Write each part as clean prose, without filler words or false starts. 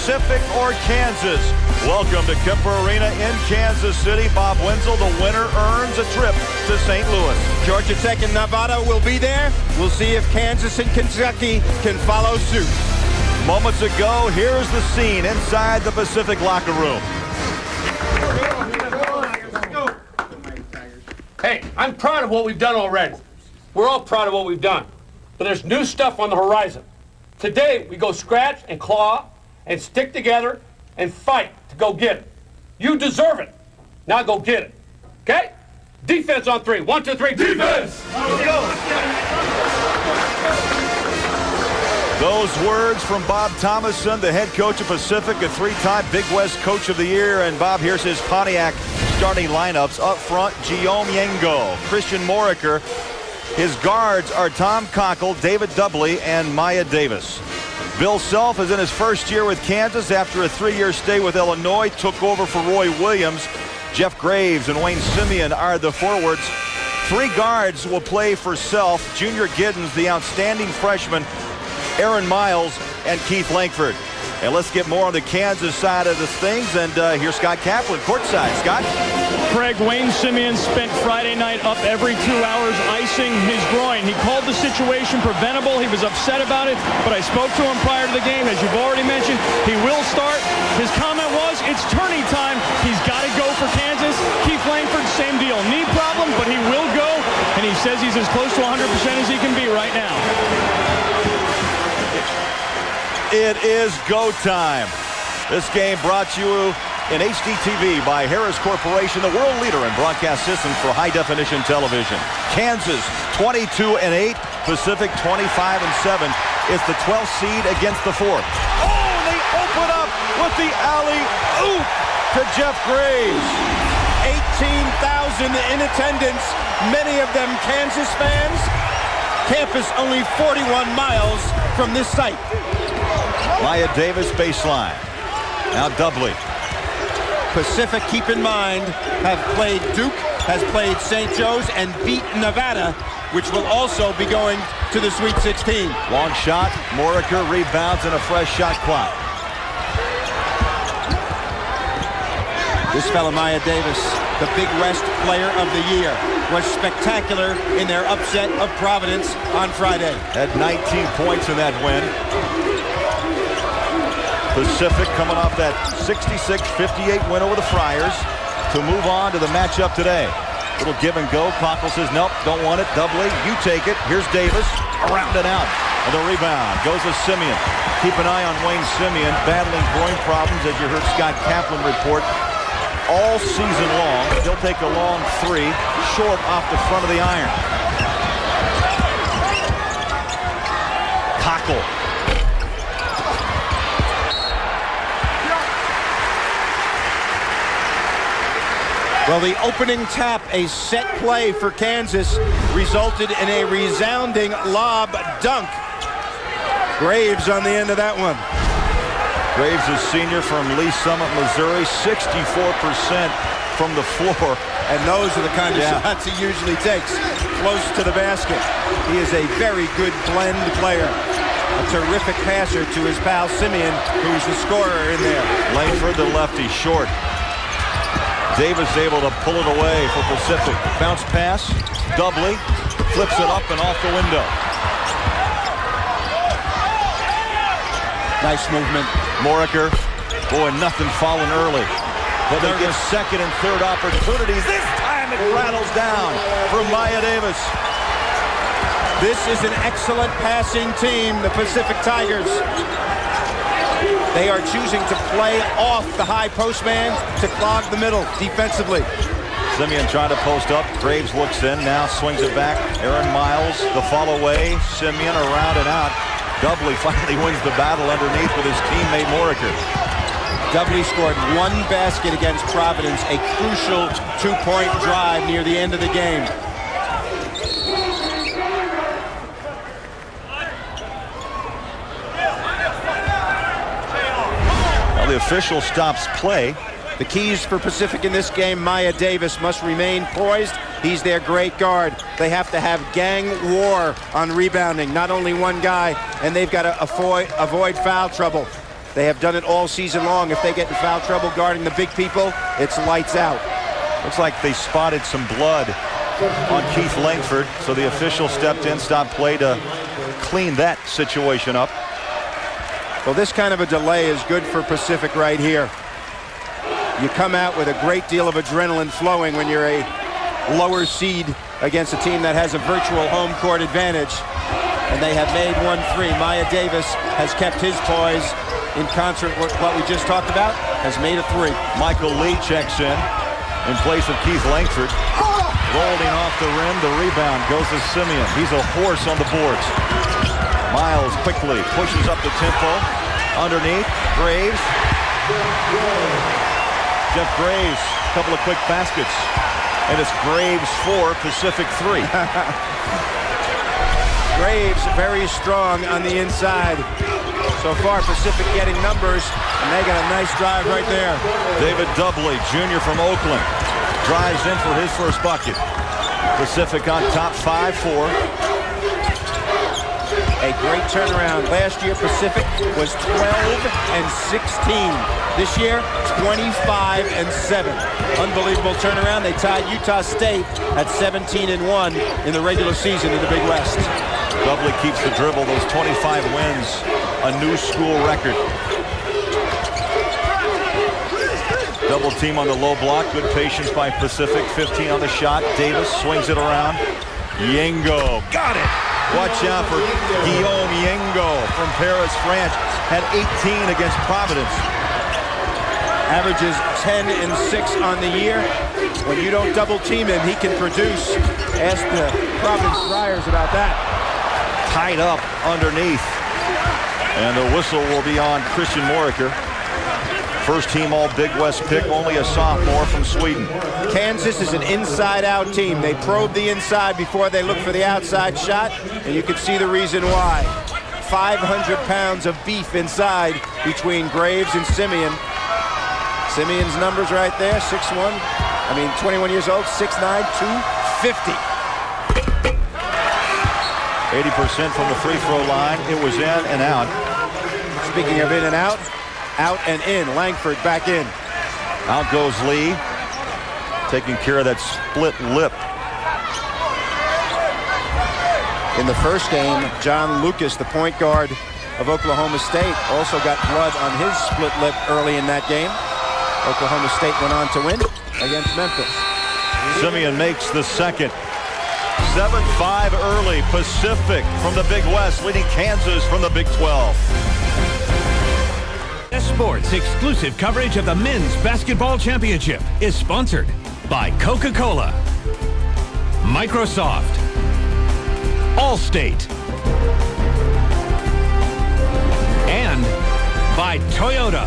Pacific or Kansas? Welcome to Kemper Arena in Kansas City. Bob Wenzel, the winner, earns a trip to St. Louis. Georgia Tech and Nevada will be there. We'll see if Kansas and Kentucky can follow suit. Moments ago, here's the scene inside the Pacific locker room. Hey, I'm proud of what we've done already. We're all proud of what we've done. But there's new stuff on the horizon. Today, we go scratch and claw and stick together and fight to go get it. You deserve it. Now go get it. Okay? Defense on three. 1, 2, 3. Defense! Let's go! Those words from Bob Thomason, the head coach of Pacific, a 3-time Big West Coach of the Year. And Bob, here's his Pontiac starting lineups. Up front, Guillaume Yengo, Christian Moriker. His guards are Tom Cockle, David Dudley, and Maya Davis. Bill Self is in his first year with Kansas after a 3-year stay with Illinois. Took over for Roy Williams. Jeff Graves and Wayne Simeon are the forwards. 3 guards will play for Self. Junior Giddens, the outstanding freshman, Aaron Miles, and Keith Langford. And let's get more on the Kansas side of the things. And here's Scott Kaplan, courtside. Scott? Craig, Wayne Simeon spent Friday night up every 2 hours icing his groin. He called the situation preventable. He was upset about it, but I spoke to him prior to the game. As you've already mentioned, he will start. His comment was, it's turning time. He's got to go for Kansas. Keith Langford, same deal. Knee problem, but he will go. And he says he's as close to 100% as he can be right now. It is go time. This game brought to you in HDTV by Harris Corporation, the world leader in broadcast systems for high-definition television. Kansas 22-8, Pacific 25-7. It's the 12th seed against the 4th. Oh, they open up with the alley-oop to Jeff Graves. 18,000 in attendance, many of them Kansas fans. Campus only 41 miles from this site. Maya Davis baseline. Now Dudley. Pacific, keep in mind, have played Duke, has played St. Joe's, and beat Nevada, which will also be going to the Sweet 16. Long shot, Moriker rebounds, and a fresh shot clock. This fellow, Maya Davis, the Big West Player of the Year, was spectacular in their upset of Providence on Friday. Had 19 points in that win. Pacific coming off that 66-58 win over the Friars to move on to the matchup today. Little give and go. Cockle says, nope, don't want it. Dudley, you take it. Here's Davis, around and out. And the rebound goes to Simeon. Keep an eye on Wayne Simeon, battling groin problems, as you heard Scott Kaplan report, all season long. He'll take a long 3, short off the front of the iron. Cockle. Well, the opening tap, a set play for Kansas, resulted in a resounding lob dunk. Graves on the end of that one. Graves is senior from Lee Summit, Missouri, 64% from the floor. And those are the kind of shots he usually takes, close to the basket. He is a very good blend player. A terrific passer to his pal Simeon, who's the scorer in there. Langford, the lefty, short. Davis able to pull it away for Pacific. Bounce pass. Dudley flips it up and off the window. Nice movement. Moriker. Boy, nothing falling early. But they get second and third opportunities. This time it rattles down for Maya Davis. This is an excellent passing team, the Pacific Tigers. They are choosing to play off the high post man to clog the middle defensively. Simeon trying to post up. Graves looks in, now swings it back. Aaron Miles, the follow away. Simeon around and out. Dudley finally wins the battle underneath with his teammate Moriker. Dudley scored 1 basket against Providence, a crucial 2-point drive near the end of the game. The official stops play. The keys for Pacific in this game, Maya Davis must remain poised. He's their great guard. They have to have gang war on rebounding, not only one guy, and they've got to avoid foul trouble. They have done it all season long. If they get in foul trouble guarding the big people, it's lights out. Looks like they spotted some blood on Keith Langford, so the official stepped in, stopped play to clean that situation up. Well, this kind of a delay is good for Pacific right here. You come out with a great deal of adrenaline flowing when you're a lower seed against a team that has a virtual home court advantage. And they have made 1-3. Maya Davis has kept his poise in concert with what we just talked about, has made a 3. Michael Lee checks in place of Keith Langford. Rolling off the rim, the rebound goes to Simeon. He's a horse on the boards. Miles quickly pushes up the tempo. Underneath, Graves. Jeff Graves, a couple of quick baskets. And it's Graves 4, Pacific 3. Graves very strong on the inside. So far, Pacific getting numbers, and they got a nice drive right there. David Dudley, junior from Oakland, drives in for his first bucket. Pacific on top 5-4. A great turnaround. Last year, Pacific was 12-16. This year, 25-7. Unbelievable turnaround. They tied Utah State at 17-1 in the regular season in the Big West. Dudley keeps the dribble. Those 25 wins, a new school record. Double team on the low block. Good patience by Pacific. 15 on the shot. Davis swings it around. Yengo got it. Watch out for Guillaume Yengo from Paris, France. Had 18 against Providence. Averages 10 and 6 on the year. When you don't double team him, he can produce. Ask the Providence Friars about that. Tied up underneath. And the whistle will be on Christian Moriker. First team all Big West pick, only a sophomore from Sweden. Kansas is an inside-out team. They probe the inside before they look for the outside shot, and you can see the reason why. 500 pounds of beef inside between Graves and Simeon. Simeon's numbers right there, 21 years old, 6'9", 250. 80% from the free throw line. It was in and out. Speaking of in and out and in. Langford back in. Out goes Lee, taking care of that split lip. In the first game, John Lucas, the point guard of Oklahoma State, also got blood on his split lip early in that game. Oklahoma State went on to win against Memphis. Simeon makes the second. 7-5 early. Pacific from the Big West leading Kansas from the Big 12. Sports exclusive coverage of the Men's Basketball Championship is sponsored by Coca-Cola, Microsoft, Allstate, and by Toyota.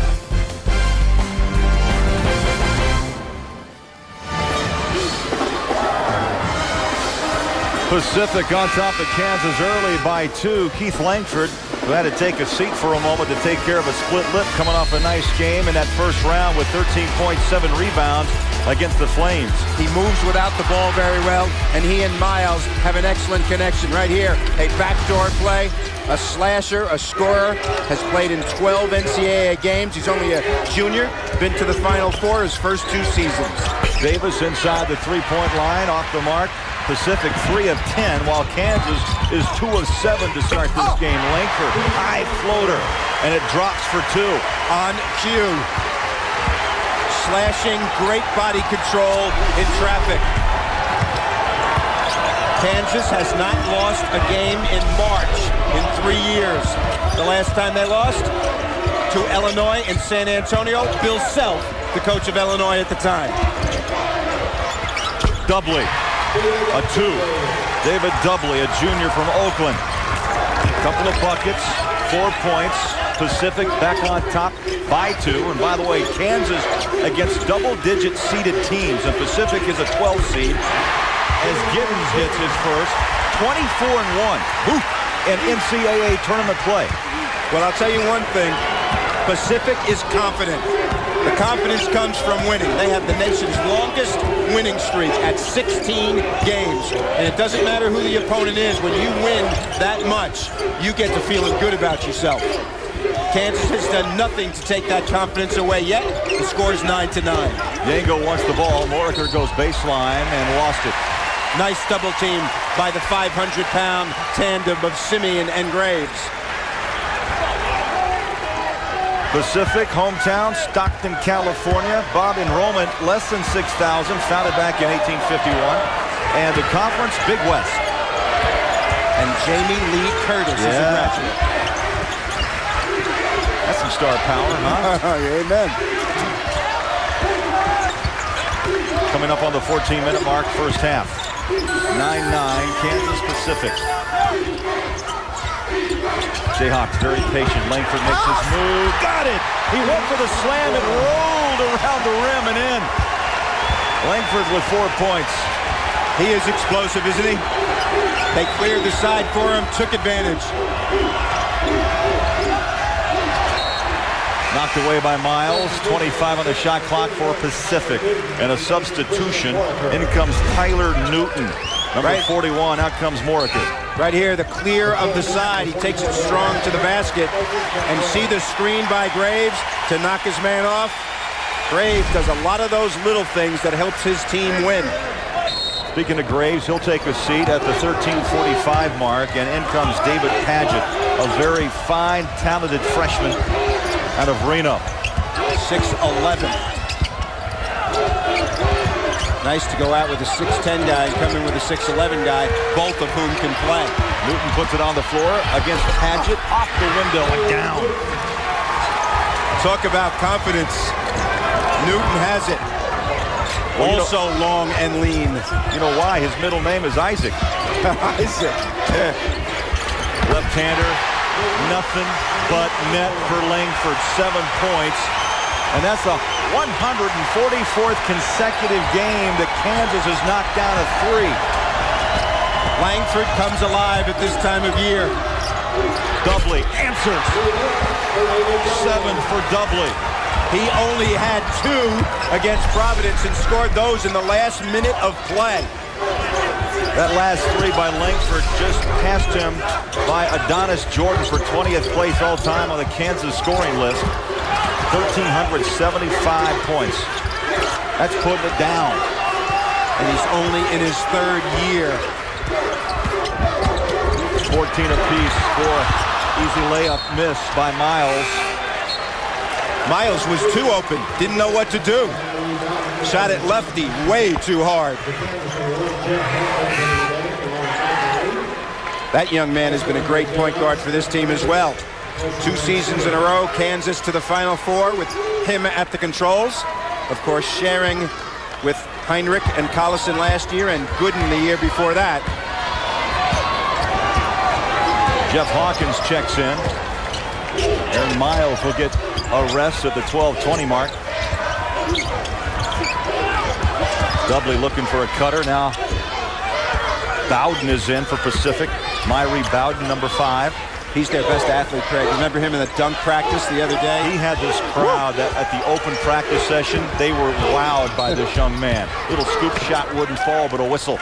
Pacific on top of Kansas early by 2. Keith Langford, who had to take a seat for a moment to take care of a split lip, coming off a nice game in that first round with 13.7 rebounds against the Flames. He moves without the ball very well, and he and Miles have an excellent connection right here. A backdoor play, a slasher, a scorer, has played in 12 NCAA games. He's only a junior, been to the Final Four his first 2 seasons. Davis inside the three-point line, off the mark. Pacific 3 of 10, while Kansas is 2 of 7 to start this game. Langford, high floater, and it drops for 2. On cue. Slashing, great body control in traffic. Kansas has not lost a game in March in 3 years. The last time they lost to Illinois in San Antonio, Bill Self, the coach of Illinois at the time. Dudley, a 2. David Dudley, a junior from Oakland. Couple of buckets, 4 points. Pacific back on top by 2. And by the way, Kansas against double-digit seeded teams. And Pacific is a 12 seed. As Gibbons hits his first, 24-1 in NCAA tournament play. Well, I'll tell you one thing. Pacific is confident. The confidence comes from winning. They have the nation's longest winning streak at 16 games. And it doesn't matter who the opponent is. When you win that much, you get to feeling good about yourself. Kansas has done nothing to take that confidence away yet. The score is 9-9. Yango wants the ball. Moriker goes baseline and lost it. Nice double team by the 500-pound tandem of Simeon and Graves. Pacific, hometown, Stockton, California. Bob, enrollment less than 6,000, founded back in 1851. And the conference, Big West. And Jamie Lee Curtis is a graduate. That's some star power, huh? Amen. Coming up on the 14-minute mark, first half. 9-9, Kansas Pacific. Jayhawks very patient. Langford makes his move. Got it! He went for the slam. It rolled around the rim and in. Langford with 4 points. He is explosive, isn't he? They cleared the side for him, took advantage. Knocked away by Miles. 25 on the shot clock for Pacific. And a substitution. In comes Tyler Newton. Number 41. Out comes Moriker. Right here, the clear of the side. He takes it strong to the basket. And see the screen by Graves to knock his man off. Graves does a lot of those little things that helps his team win. Speaking of Graves, he'll take a seat at the 13:45 mark. And in comes David Paget, a very fine, talented freshman out of Reno. 6'11". Nice to go out with a 6'10 guy and come in with a 6'11 guy, both of whom can play. Newton puts it on the floor against Paget, off the window and down. Talk about confidence. Newton has it. Well, also long and lean. You know why? His middle name is Isaac. Isaac. Left-hander, nothing but net for Langford, 7 points. And that's the 144th consecutive game that Kansas has knocked down a 3. Langford comes alive at this time of year. Dudley answers. 7 for Dudley. He only had 2 against Providence and scored those in the last minute of play. That last 3 by Langford just passed him by Adonis Jordan for 20th place all time on the Kansas scoring list. 1,375 points. That's putting it down. And he's only in his 3rd year. 14 apiece for easy layup miss by Miles. Miles was too open, didn't know what to do. Shot it lefty, way too hard. That young man has been a great point guard for this team as well. 2 seasons in a row, Kansas to the Final Four with him at the controls. Of course, sharing with Heinrich and Collison last year and Gooden the year before that. Jeff Hawkins checks in. And Miles will get a rest at the 12:20 mark. Dudley looking for a cutter now. Bowden is in for Pacific. Myrie Bowden, number 5. He's their best athlete, Craig. Remember him in the dunk practice the other day? He had this crowd that at the open practice session, they were wowed by this young man. Little scoop shot wouldn't fall, but a whistle.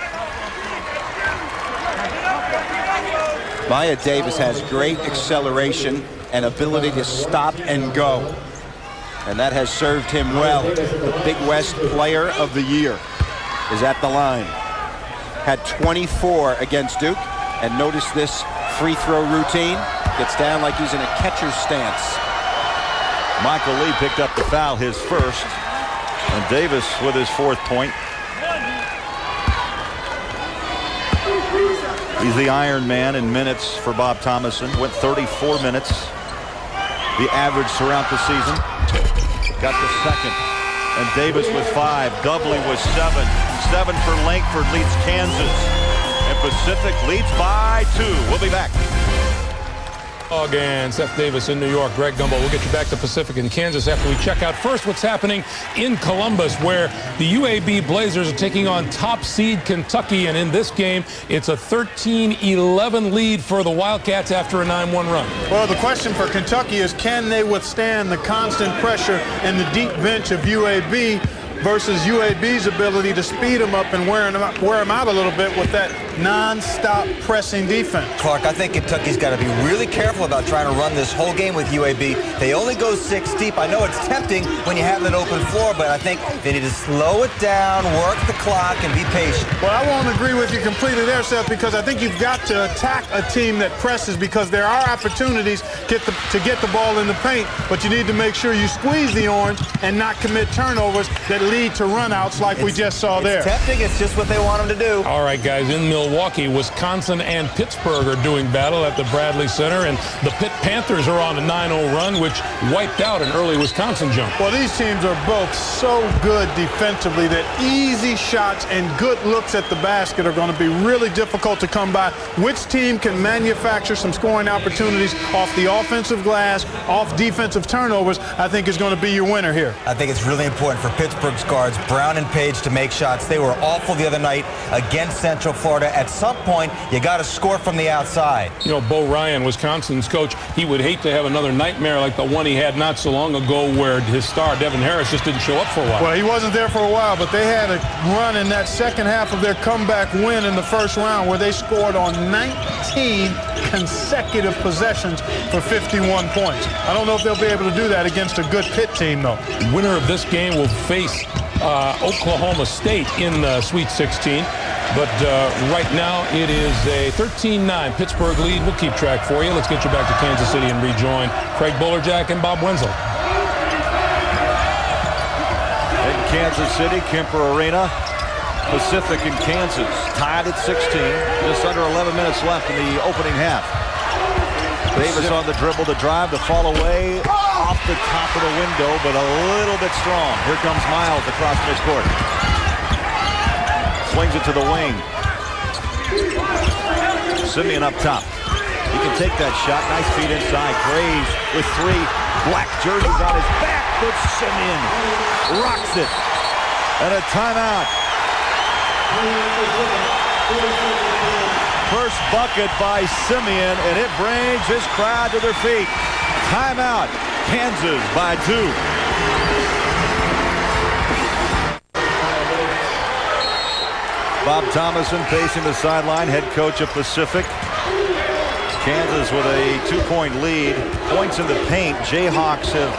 Maya Davis has great acceleration and ability to stop and go. And that has served him well. The Big West Player of the Year is at the line. Had 24 against Duke. And notice this free throw routine. Gets down like he's in a catcher's stance. Michael Lee picked up the foul, his first. And Davis with his 4th point. He's the Iron Man in minutes for Bob Thomason. Went 34 minutes. The average throughout the season. Got the 2nd. And Davis with 5. Dudley with 7. 7 for Langford leads Kansas. And Pacific leads by 2. We'll be back. And Seth Davis in New York, Greg Gumbel. We'll get you back to Pacific and Kansas after we check out first what's happening in Columbus, where the UAB Blazers are taking on top seed Kentucky. And in this game, it's a 13-11 lead for the Wildcats after a 9-1 run. Well, the question for Kentucky is, can they withstand the constant pressure and the deep bench of UAB versus UAB's ability to speed them up and wear them out a little bit with that non-stop pressing defense. Clark, I think Kentucky's got to be really careful about trying to run this whole game with UAB. They only go 6 deep. I know it's tempting when you have an open floor, but I think they need to slow it down, work the clock, and be patient. Well, I won't agree with you completely there, Seth, because I think you've got to attack a team that presses, because there are opportunities to get the ball in the paint, but you need to make sure you squeeze the orange and not commit turnovers that lead to runouts like we just saw there. It's tempting. It's just what they want them to do. All right, guys, in Milwaukee, Wisconsin and Pittsburgh are doing battle at the Bradley Center, and the Pitt Panthers are on a 9-0 run, which wiped out an early Wisconsin jump. Well, these teams are both so good defensively that easy shots and good looks at the basket are going to be really difficult to come by. Which team can manufacture some scoring opportunities off the offensive glass, off defensive turnovers, I think is going to be your winner here. I think it's really important for Pittsburgh's guards, Brown and Page, to make shots. They were awful the other night against Central Florida. At some point, you got to score from the outside. You know, Bo Ryan, Wisconsin's coach, he would hate to have another nightmare like the one he had not so long ago where his star, Devin Harris, just didn't show up for a while. Well, he wasn't there for a while, but they had a run in that second half of their comeback win in the first round where they scored on 19 consecutive possessions for 51 points. I don't know if they'll be able to do that against a good Pitt team, though. The winner of this game will face Oklahoma State in the Sweet 16. But right now it is a 13-9 Pittsburgh lead. We'll keep track for you. Let's get you back to Kansas City and rejoin Craig Bolerjack and Bob Wenzel. In Kansas City, Kemper Arena, Pacific and Kansas tied at 16. Just under 11 minutes left in the opening half. Davis on the dribble, the drive, the fall away off the top of the window, but a little bit strong. Here comes Miles across midcourt. Swings it to the wing. Simeon up top. He can take that shot. Nice feed inside. Graves with 3 black jerseys on his back. But Simeon rocks it. And a timeout. First bucket by Simeon, and it brings his crowd to their feet. Timeout. Kansas by 2. Bob Thomason pacing the sideline, head coach of Pacific. Kansas with a 2-point lead. Points in the paint. Jayhawks have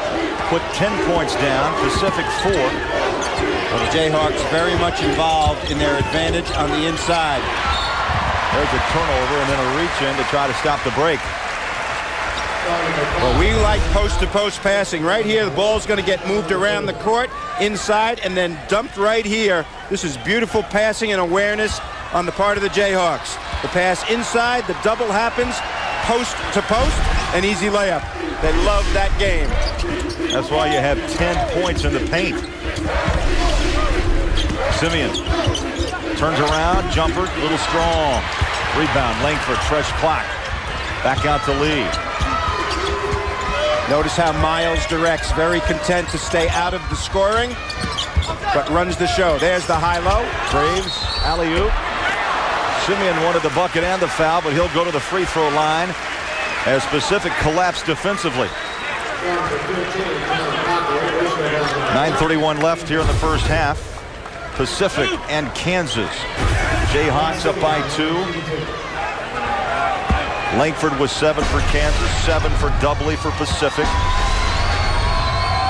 put 10 points down. Pacific 4. Well, the Jayhawks very much involved in their advantage on the inside. There's a turnover and then a reach in to try to stop the break. Well, we like post-to-post passing. Right here, the ball's going to get moved around the court, inside, and then dumped right here. This is beautiful passing and awareness on the part of the Jayhawks. The pass inside, the double happens, post-to-post, an easy layup. They love that game. That's why you have 10 points in the paint. Simeon turns around, jumper, a little strong. Rebound, Langford, fresh clock. Back out to Lee. Notice how Miles directs, very content to stay out of the scoring, but runs the show. There's the high-low. Graves, alley-oop. Simeon wanted the bucket and the foul, but he'll go to the free throw line as Pacific collapsed defensively. 9:31 left here in the first half. Pacific and Kansas. Jayhawks up by 2. Langford was 7 for Kansas, 7 for Doubly for Pacific.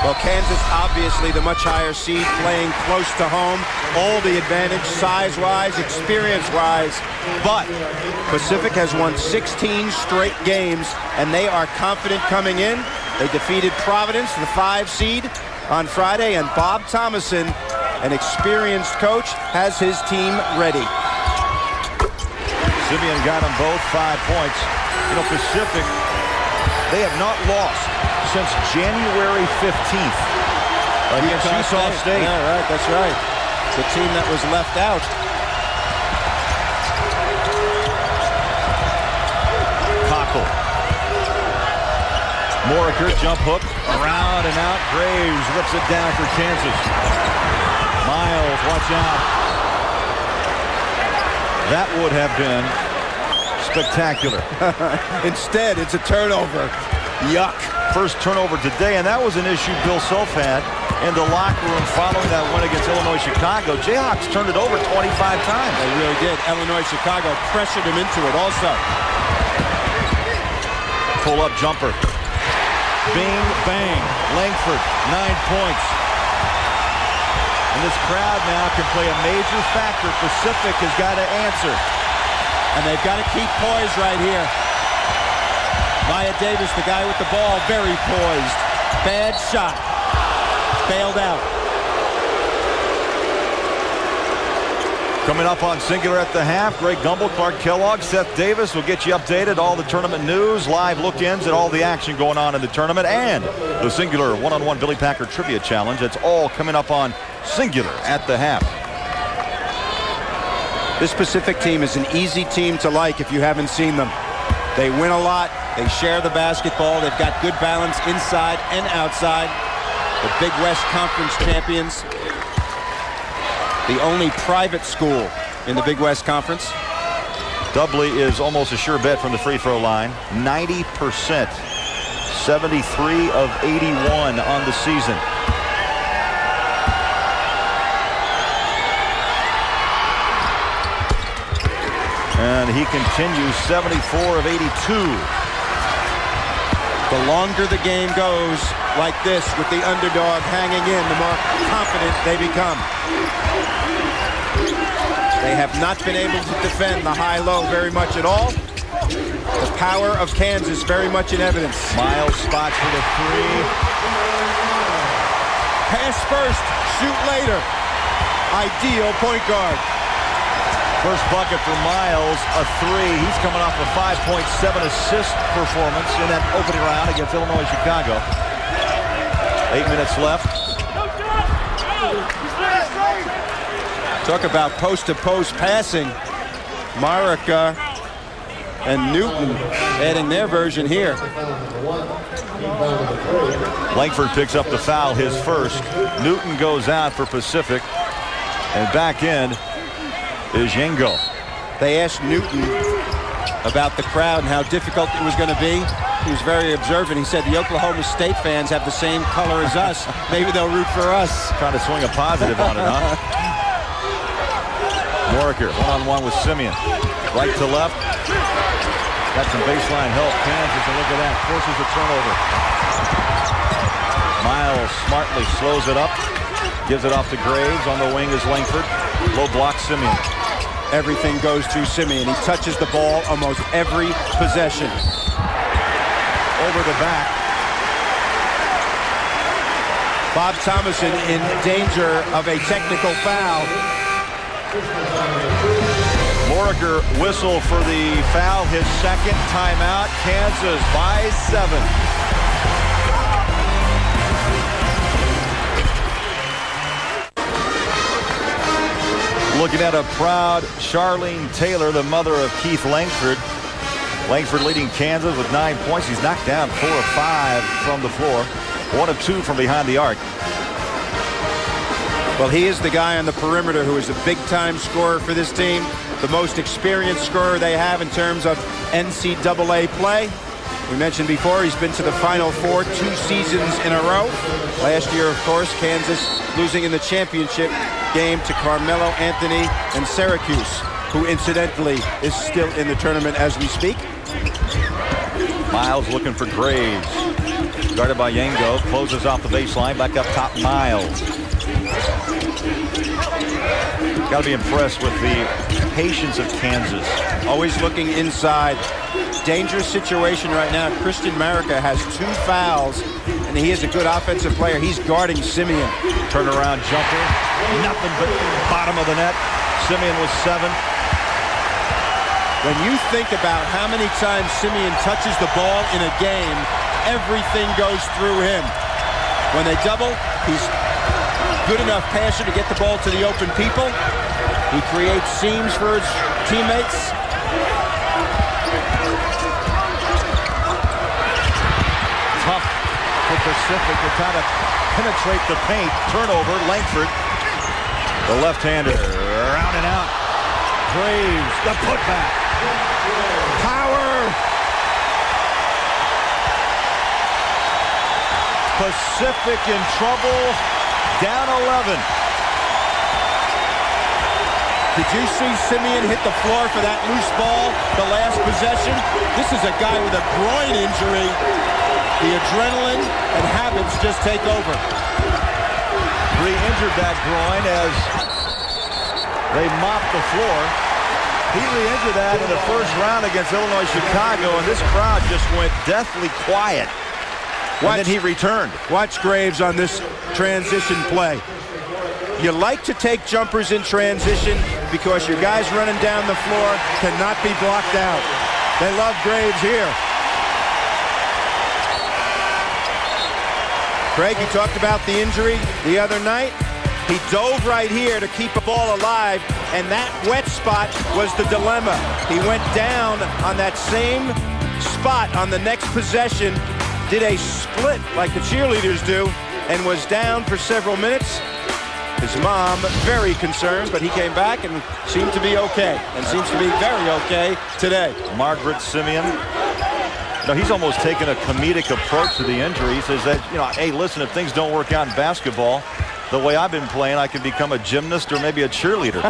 Well, Kansas obviously the much higher seed, playing close to home. All the advantage size-wise, experience-wise. But Pacific has won 16 straight games, and they are confident coming in. They defeated Providence, the 5 seed, on Friday, and Bob Thomason, an experienced coach, has his team ready. Simeon got them both 5 points. You know, Pacific, they have not lost since January 15th against Utah State. Yeah, right, that's right. The team that was left out. Cockle. Moriker, jump hook, around and out. Graves rips it down for Kansas. Miles, watch out. That would have been spectacular. Instead, it's a turnover. Yuck. First turnover today, and that was an issue Bill Self had in the locker room following that win against Illinois Chicago. Jayhawks turned it over 25 times. They really did. Illinois Chicago pressured him into it also. Pull-up jumper. Bing, bang. Langford, 9 points. And this crowd now can play a major factor. Pacific has got to answer. And they've got to keep poise right here. Maya Davis, the guy with the ball, very poised. Bad shot. Bailed out. Coming up on Singular at the half, Greg Gumbel, Clark Kellogg, Seth Davis will get you updated. All the tournament news, live look-ins, and all the action going on in the tournament. And the Singular one-on-one Billy Packer Trivia Challenge. It's all coming up on Singular at the half. This Pacific team is an easy team to like if you haven't seen them. They win a lot. They share the basketball. They've got good balance inside and outside. The Big West Conference champions. The only private school in the Big West Conference. Dudley is almost a sure bet from the free throw line. 90%. 73 of 81 on the season. And he continues 74 of 82. The longer the game goes like this with the underdog hanging in, the more confident they become. They have not been able to defend the high-low very much at all. The power of Kansas very much in evidence. Miles spots for the three. Pass first, shoot later. Ideal point guard. First bucket for Miles, a three. He's coming off a 5.7 assist performance in that opening round against Illinois Chicago. 8 minutes left. Talk about post-to-post passing. Marika and Newton adding their version here. Langford picks up the foul, his first. Newton goes out for Pacific. And back in is Yengo. They asked Newton about the crowd and how difficult it was going to be. He was very observant. He said the Oklahoma State fans have the same color as us. Maybe they'll root for us. Trying to swing a positive on it, huh? Moriker one-on-one with Simeon. Right to left. Got some baseline help. Kansas, and look at that. Forces a turnover. Miles smartly slows it up. Gives it off to Graves. On the wing is Langford. Low block Simeon. Everything goes through Simeon. He touches the ball almost every possession. Over the back. Bob Thomason in danger of a technical foul. Moriker whistle for the foul. His second timeout. Kansas by 7. Looking at a proud Charlene Taylor, the mother of Keith Langford. Langford leading Kansas with 9 points. He's knocked down 4 of 5 from the floor. 1 of 2 from behind the arc. Well, he is the guy on the perimeter who is a big-time scorer for this team. The most experienced scorer they have in terms of NCAA play. We mentioned before he's been to the Final Four 2 seasons in a row. Last year, of course, Kansas losing in the championship game to Carmelo Anthony and Syracuse, who incidentally is still in the tournament as we speak. Miles looking for Graves. Guarded by Yengo. Closes off the baseline. Back up top, Miles. Got to be impressed with the patience of Kansas. Always looking inside. Dangerous situation right now. Christian Marika has 2 fouls, and he is a good offensive player. He's guarding Simeon. Turnaround jumper. Nothing but bottom of the net. Simeon was 7. When you think about how many times Simeon touches the ball in a game, everything goes through him. When they double, he's good enough passer to get the ball to the open people. He creates seams for his teammates. Tough for Pacific to try to penetrate the paint. Turnover, Langford. The left-hander rounding out. Graves, the putback. Power. Pacific in trouble. Down 11. Did you see Simeon hit the floor for that loose ball the last possession? This is a guy with a groin injury. The adrenaline and habits just take over. Re-injured that groin as they mopped the floor. He re-injured that in the first round against Illinois Chicago, and this crowd just went deathly quiet. And then he returned. Watch Graves on this transition play. You like to take jumpers in transition because your guys running down the floor cannot be blocked out. They love Graves here. Craig, you talked about the injury the other night. He dove right here to keep the ball alive, and that wet spot was the dilemma. He went down on that same spot on the next possession, did a split like the cheerleaders do, and was down for several minutes. His mom very concerned, but he came back and seemed to be okay, and seems to be very okay today. Margaret Simeon. You know, he's almost taken a comedic approach to the injury. He says that, you know, hey, listen, if things don't work out in basketball, the way I've been playing, I can become a gymnast or maybe a cheerleader.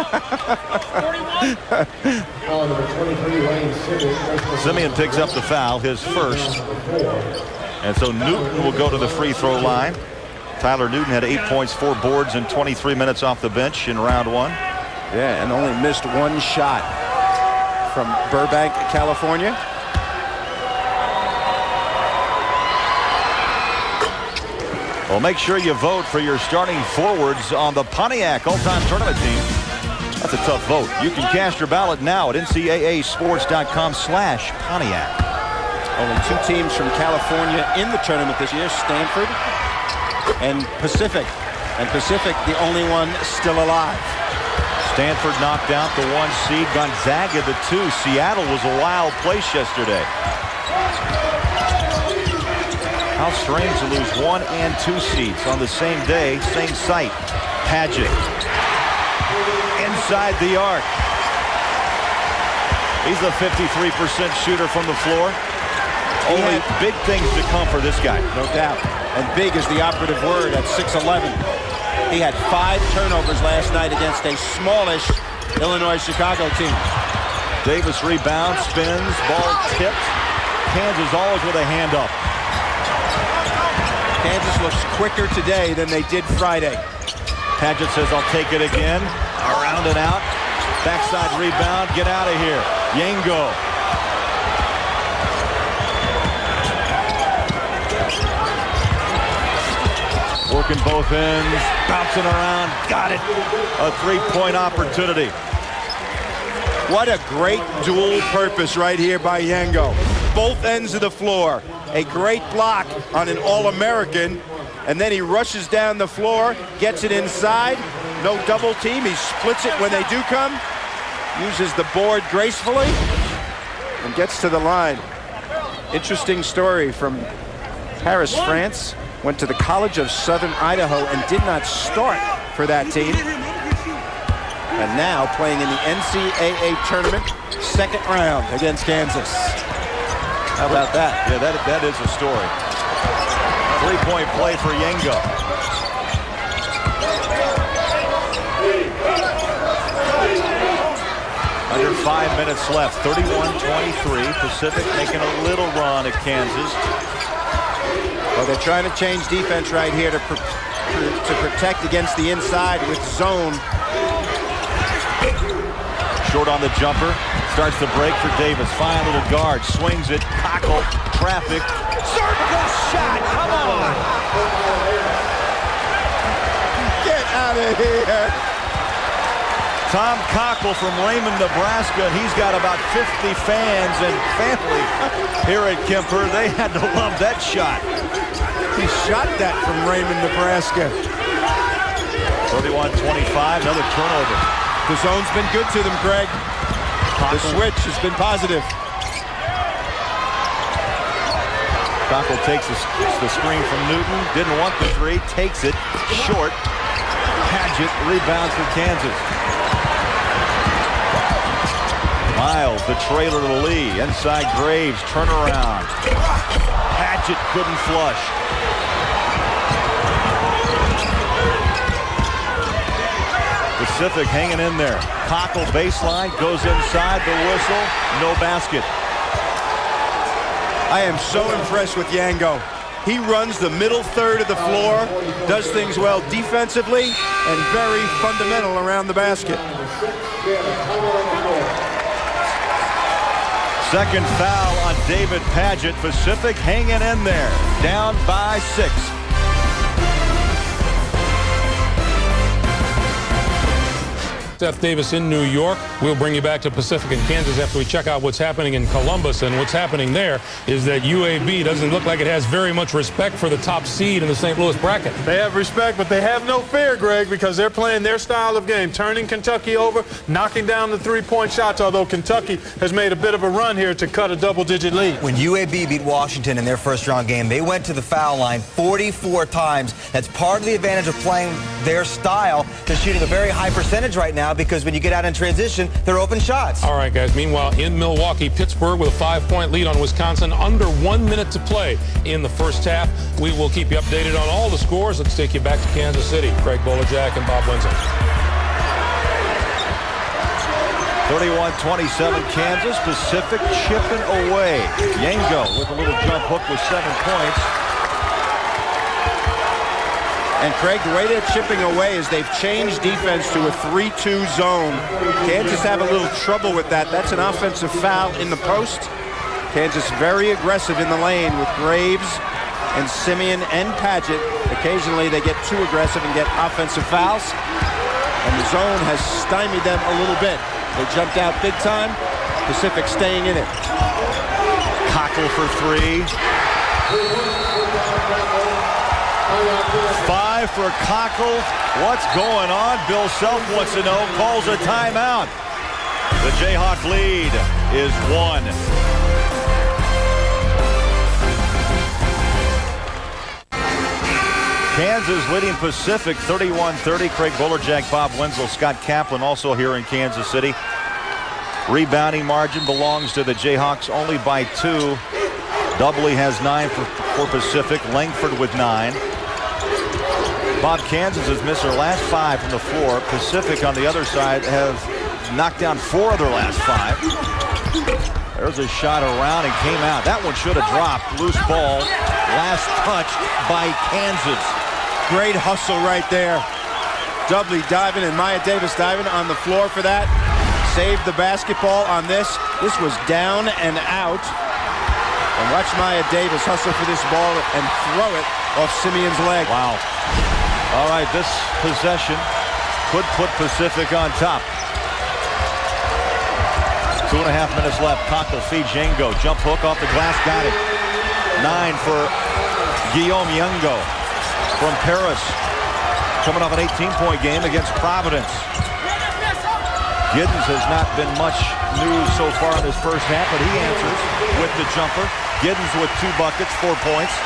Simeon picks up the foul, his first. And so Newton will go to the free throw line. Tyler Newton had 8 points, 4 boards, and 23 minutes off the bench in round one. Yeah, and only missed one shot from Burbank, California. Well, make sure you vote for your starting forwards on the Pontiac All-Time Tournament team. That's a tough vote. You can cast your ballot now at ncaasports.com/Pontiac. Only 2 teams from California in the tournament this year, Stanford and Pacific. And Pacific, the only one still alive. Stanford knocked out the 1 seed, Gonzaga the 2. Seattle was a wild place yesterday. How strange to lose 1 and 2 seeds on the same day, same site. Padgett inside the arc. He's a 53% shooter from the floor. Only big things to come for this guy. No doubt. And big is the operative word at 6'11". He had 5 turnovers last night against a smallish Illinois Chicago team. Davis rebounds, spins, ball tipped. Kansas always with a hand up. Kansas looks quicker today than they did Friday. Padgett says, I'll take it again. Around and out. Backside rebound. Get out of here. Yengo. Working both ends. Bouncing around. Got it. A 3-point opportunity. What a great dual purpose right here by Yengo. Both ends of the floor. A great block on an All-American, and then he rushes down the floor, gets it inside. No double team. He splits it when they do come. Uses the board gracefully and gets to the line. Interesting story from Paris, France. Went to the College of Southern Idaho and did not start for that team. And now playing in the NCAA tournament, 2nd round against Kansas. How about that? Yeah, that is a story. 3-point play for Yengo. Under 5 minutes left. 31-23. Pacific making a little run at Kansas. Well, they're trying to change defense right here to protect against the inside with zone. Short on the jumper. Starts the break for Davis. Fine little guard. Swings it. Cockle. Traffic. Circle shot. Come on. Get out of here. Tom Cockle from Raymond, Nebraska. And he's got about 50 fans and family here at Kemper. They had to love that shot. He shot that from Raymond, Nebraska. 31-25. Another turnover. The zone's been good to them, Greg. The switch has been positive. Cockle takes the screen from Newton. Didn't want the 3. Takes it. Short. Padgett rebounds for Kansas. Miles, the trailer to Lee. Inside Graves. Turnaround. Padgett couldn't flush. Pacific hanging in there. Cockle baseline, goes inside, the whistle, no basket. I am so impressed with Yango. He runs the middle third of the floor, does things well defensively, and very fundamental around the basket. Second foul on David Padgett. Pacific hanging in there, down by 6. Seth Davis in New York. We'll bring you back to Pacific and Kansas after we check out what's happening in Columbus. And what's happening there is that UAB doesn't look like it has very much respect for the top seed in the St. Louis bracket. They have respect, but they have no fear, Greg, because they're playing their style of game, turning Kentucky over, knocking down the three-point shots, although Kentucky has made a bit of a run here to cut a double-digit lead. When UAB beat Washington in their first-round game, they went to the foul line 44 times. That's part of the advantage of playing their style. They're shooting a very high percentage right now, because when you get out in transition, they're open shots. All right, guys. Meanwhile, in Milwaukee, Pittsburgh with a 5-point lead on Wisconsin, under 1 minute to play in the first half. We will keep you updated on all the scores. Let's take you back to Kansas City. Craig Bolerjack and Bob Wenzel. 31-27 Kansas. Pacific chipping away. Yango with a little jump hook with 7 points. And Craig, the way they're chipping away is they've changed defense to a 3-2 zone. Kansas have a little trouble with that. That's an offensive foul in the post. Kansas very aggressive in the lane with Graves and Simeon and Padgett. Occasionally they get too aggressive and get offensive fouls. And the zone has stymied them a little bit. They jumped out big time. Pacific staying in it. Cockle for 3. 5 for Cockle. What's going on? Bill Self wants to know. Calls a timeout. The Jayhawk lead is 1. Kansas leading Pacific 31-30. Craig Bolerjack, Bob Wenzel, Scott Kaplan also here in Kansas City. Rebounding margin belongs to the Jayhawks only by 2. Doubly has 9 for Pacific. Langford with 9. Bob, Kansas has missed their last 5 from the floor. Pacific on the other side have knocked down 4 of their last 5. There's a shot around and came out. That one should have dropped. Loose ball. Last touch by Kansas. Great hustle right there. Doubly diving and Maya Davis diving on the floor for that. Saved the basketball on this. This was down and out. And watch Maya Davis hustle for this ball and throw it off Simeon's leg. Wow. All right, this possession could put Pacific on top. 2.5 minutes left. Cockle feeds Yango. Jump hook off the glass. Got it. 9 for Guillaume Yango from Paris. Coming off an 18-point game against Providence. Giddens has not been much news so far in this first half, but he answers with the jumper. Giddens with 2 buckets, 4 points.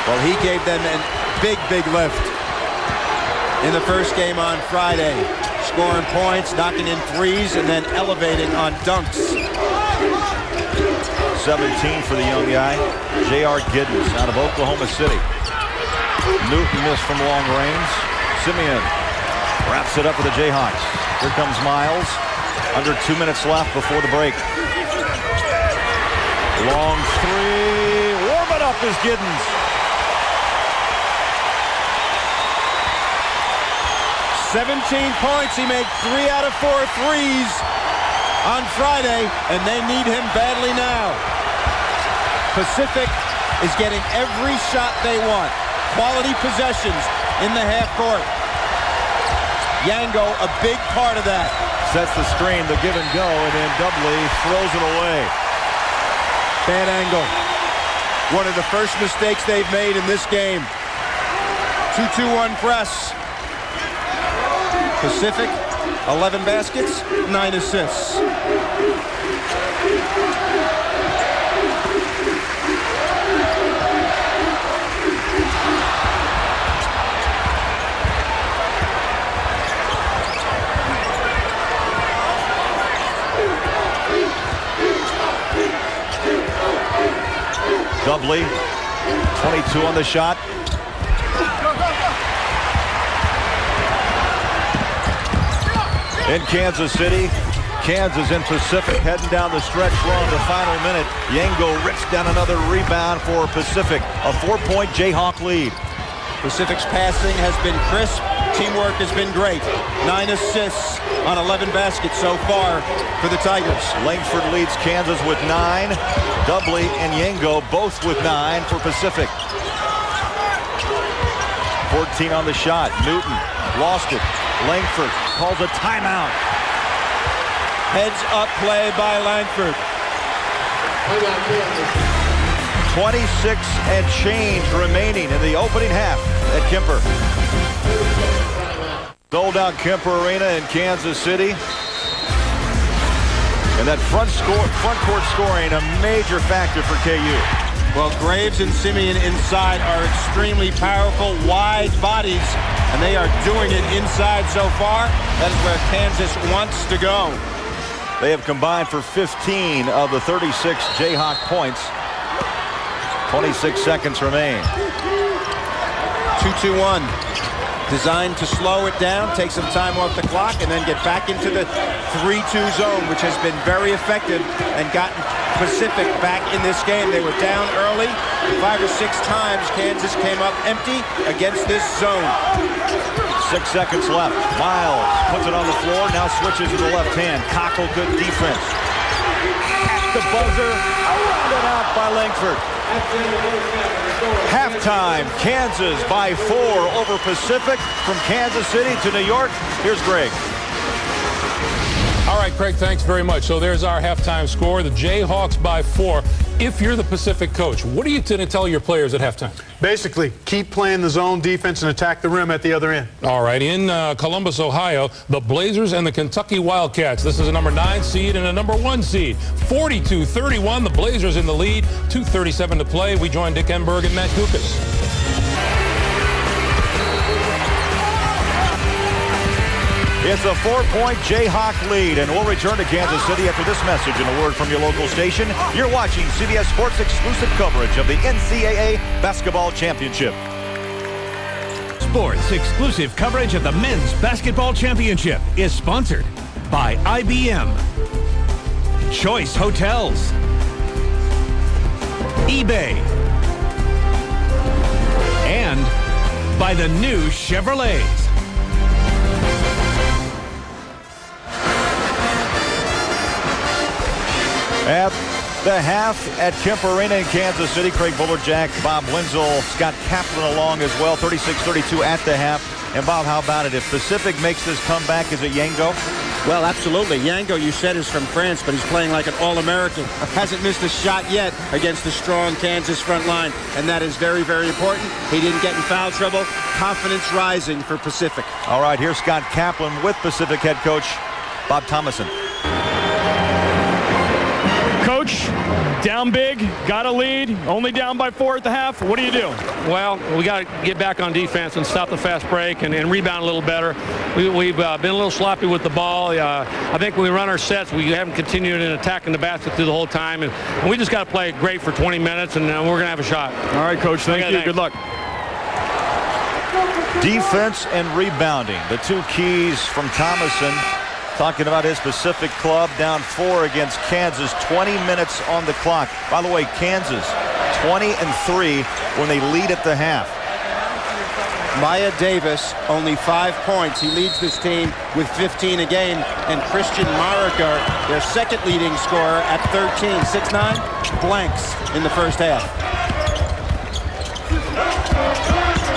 Well, he gave them a big lift in the first game on Friday. Scoring points, knocking in threes, and then elevating on dunks. 17 for the young guy. J.R. Giddens out of Oklahoma City. Newton missed from long range. Simeon wraps it up for the Jayhawks. Here comes Miles. Under 2 minutes left before the break. Long 3. Warm it up is Giddens. 17 points. He made 3 out of 4 threes on Friday, and they need him badly now. Pacific is getting every shot they want. Quality possessions in the half court. Yango, a big part of that. Sets the screen, the give and go, and then Doubly throws it away. Bad angle. One of the first mistakes they've made in this game. 2-2-1 press. Pacific, 11 baskets, 9 assists. Doubly, 22 on the shot. in Kansas City. Kansas in Pacific heading down the stretch run the final minute. Yengo rips down another rebound for Pacific. A 4-point Jayhawk lead. Pacific's passing has been crisp. Teamwork has been great. 9 assists on 11 baskets so far for the Tigers. Langford leads Kansas with 9. Dudley and Yengo both with 9 for Pacific. 14 on the shot. Newton lost it. Langford calls a timeout. Heads up play by Langford. 26 and change remaining in the opening half at Kemper. Sold out Kemper Arena in Kansas City. And that front court scoring a major factor for KU. Well, Graves and Simeon inside are extremely powerful, wide bodies, and they are doing it inside so far. That is where Kansas wants to go. They have combined for 15 of the 36 Jayhawk points. 26 seconds remain. 2-2-1. Designed to slow it down, take some time off the clock, and then get back into the 3-2 zone, which has been very effective and gotten Pacific back in this game. They were down early. 5 or 6 times Kansas came up empty against this zone. 6 seconds left. Miles puts it on the floor, now switches to the left hand. Cockle, good defense. At the buzzer, rounded out by Langford. Halftime, Kansas by 4 over Pacific. From Kansas City to New York, here's Greg. All right, Craig, thanks very much. So there's our halftime score. The Jayhawks by 4. If you're the Pacific coach, what are you going to tell your players at halftime? Basically, keep playing the zone defense and attack the rim at the other end. All right, in Columbus, Ohio, the Blazers and the Kentucky Wildcats. This is a number 9 seed and a number 1 seed. 42-31, the Blazers in the lead. 2:37 to play. We join Dick Enberg and Matt Kukas. It's a 4-point Jayhawk lead, and we'll return to Kansas City after this message and a word from your local station. You're watching CBS Sports exclusive coverage of the NCAA Basketball Championship. Sports exclusive coverage of the Men's Basketball Championship is sponsored by IBM, Choice Hotels, eBay, and by the new Chevrolets. At the half at Kemper Arena in Kansas City, Craig Bullerjack, Bob Wenzel, Scott Kaplan along as well, 36-32 at the half. And Bob, how about it? If Pacific makes this comeback, is it Yengo? Well, absolutely. Yengo, you said, is from France, but he's playing like an All-American. Hasn't missed a shot yet against the strong Kansas front line, and that is very, very important. He didn't get in foul trouble. Confidence rising for Pacific. All right, here's Scott Kaplan with Pacific head coach Bob Thomason. Coach, down big, got a lead, only down by 4 at the half. What do you do? Well, we got to get back on defense and stop the fast break and rebound a little better. We've been a little sloppy with the ball. I think when we run our sets, we haven't continued in attacking the basket through the whole time. And we just got to play great for 20 minutes, and we're going to have a shot. All right, Coach, thank you. Good luck. Defense and rebounding, the two keys from Thomason. Talking about his Pacific club down 4 against Kansas, 20 minutes on the clock. By the way, Kansas 20-3 when they lead at the half. Maya Davis, only 5 points. He leads this team with 15 a game. And Christian Mariker, their second leading scorer at 13. 6'9", blanks in the first half.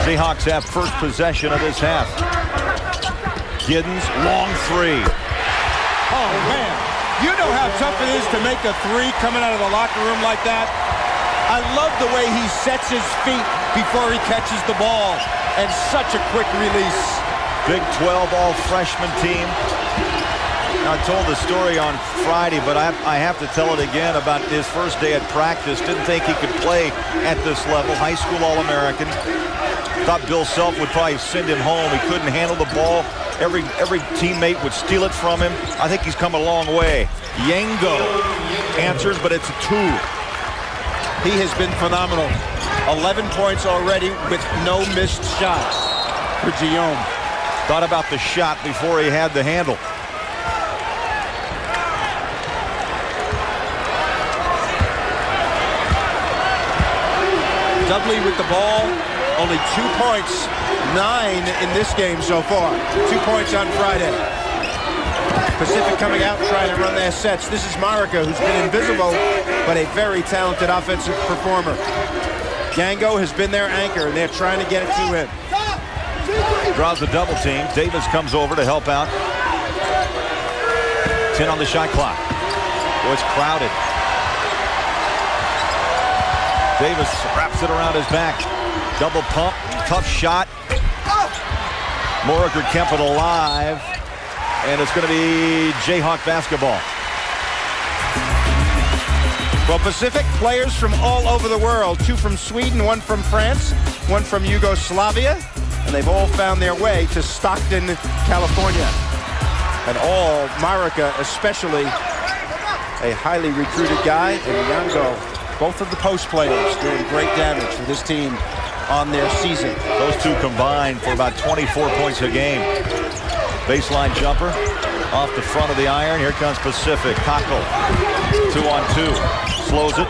Seahawks have first possession of this half. Giddens, long 3. Oh, man. You know how tough it is to make a 3 coming out of the locker room like that? I love the way he sets his feet before he catches the ball. And such a quick release. Big 12 all-freshman team. Now, I told the story on Friday, but I have to tell it again about his first day at practice. Didn't think he could play at this level. High school All-American. Thought Bill Self would probably send him home. He couldn't handle the ball. Every teammate would steal it from him. I think he's come a long way. Yengo answers, but it's a 2. He has been phenomenal. 11 points already with no missed shots for Guillaume. Thought about the shot before he had the handle. Dudley with the ball, only 2 points, 9 in this game so far. 2 points on Friday. Pacific coming out trying to run their sets. This is Marica, who's been invisible, but a very talented offensive performer. Yango has been their anchor, and they're trying to get it to him. Draws the double team. Davis comes over to help out. 10 on the shot clock. Oh, it's crowded. Davis wraps it around his back. Double pump. Tough shot. Moriker kept it alive. And it's going to be Jayhawk basketball. Well, Pacific players from all over the world. 2 from Sweden, 1 from France, 1 from Yugoslavia. And they've all found their way to Stockton, California. And all, Marica especially, a highly recruited guy. And Yango, both of the post players doing great damage for this team on their season. Those two combined for about 24 points a game. Baseline jumper off the front of the iron. Here comes Pacific. Cockle. 2-on-2. Slows it.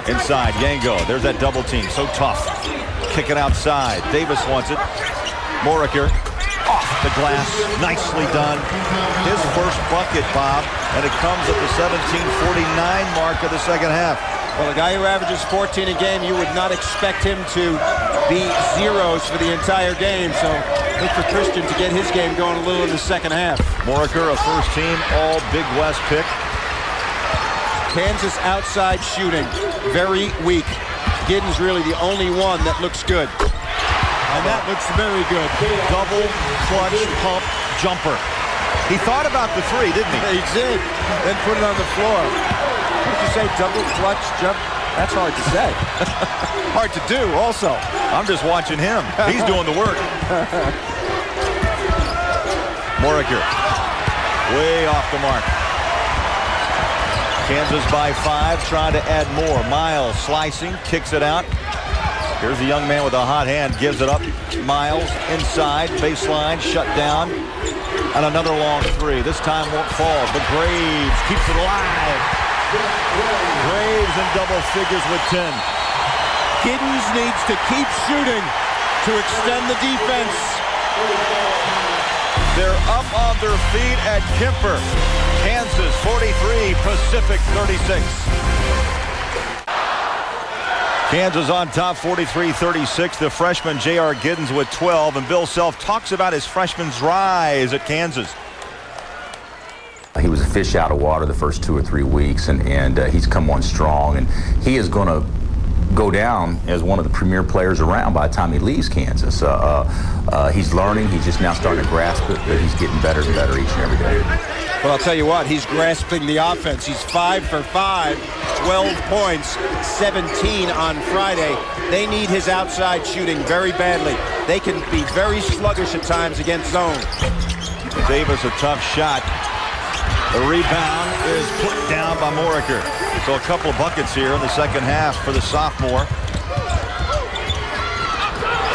Inside. Yango. There's that double team. So tough. Kick it outside. Davis wants it. Moriker off the glass. Nicely done. His first bucket, Bob. And it comes at the 17:49 mark of the second half. Well, a guy who averages 14 a game, you would not expect him to be zeros for the entire game. So look for Christian to get his game going a little in the second half. Moriker, a first-team All Big West pick. Kansas outside shooting, very weak. Giddens really the only one that looks good. And that looks very good. Double clutch pump jumper. He thought about the 3, didn't he? He did. Then put it on the floor. What did you say? Double clutch jump? That's hard to say. Hard to do also. I'm just watching him. He's doing the work. Moriker. Way off the mark. Kansas by 5, trying to add more. Miles slicing, kicks it out. Here's a young man with a hot hand, gives it up. Miles inside, baseline, shut down. And another long 3. This time won't fall, but Graves keeps it alive. Graves in double figures with 10. Giddens needs to keep shooting to extend the defense. They're up on their feet at Kemper. Kansas 43, Pacific 36. Kansas on top 43-36. The freshman J.R. Giddens with 12. And Bill Self talks about his freshman's rise at Kansas. He was a fish out of water the first 2 or 3 weeks, and he's come on strong. And he is going to go down as one of the premier players around by the time he leaves Kansas. He's learning. He's just now starting to grasp it, but he's getting better and better each and every day. Well, I'll tell you what, he's grasping the offense. He's 5 for 5, 12 points, 17 on Friday. They need his outside shooting very badly. They can be very sluggish at times against zone. Davis, a tough shot. The rebound is put down by Moriker. So a couple of buckets here in the second half for the sophomore.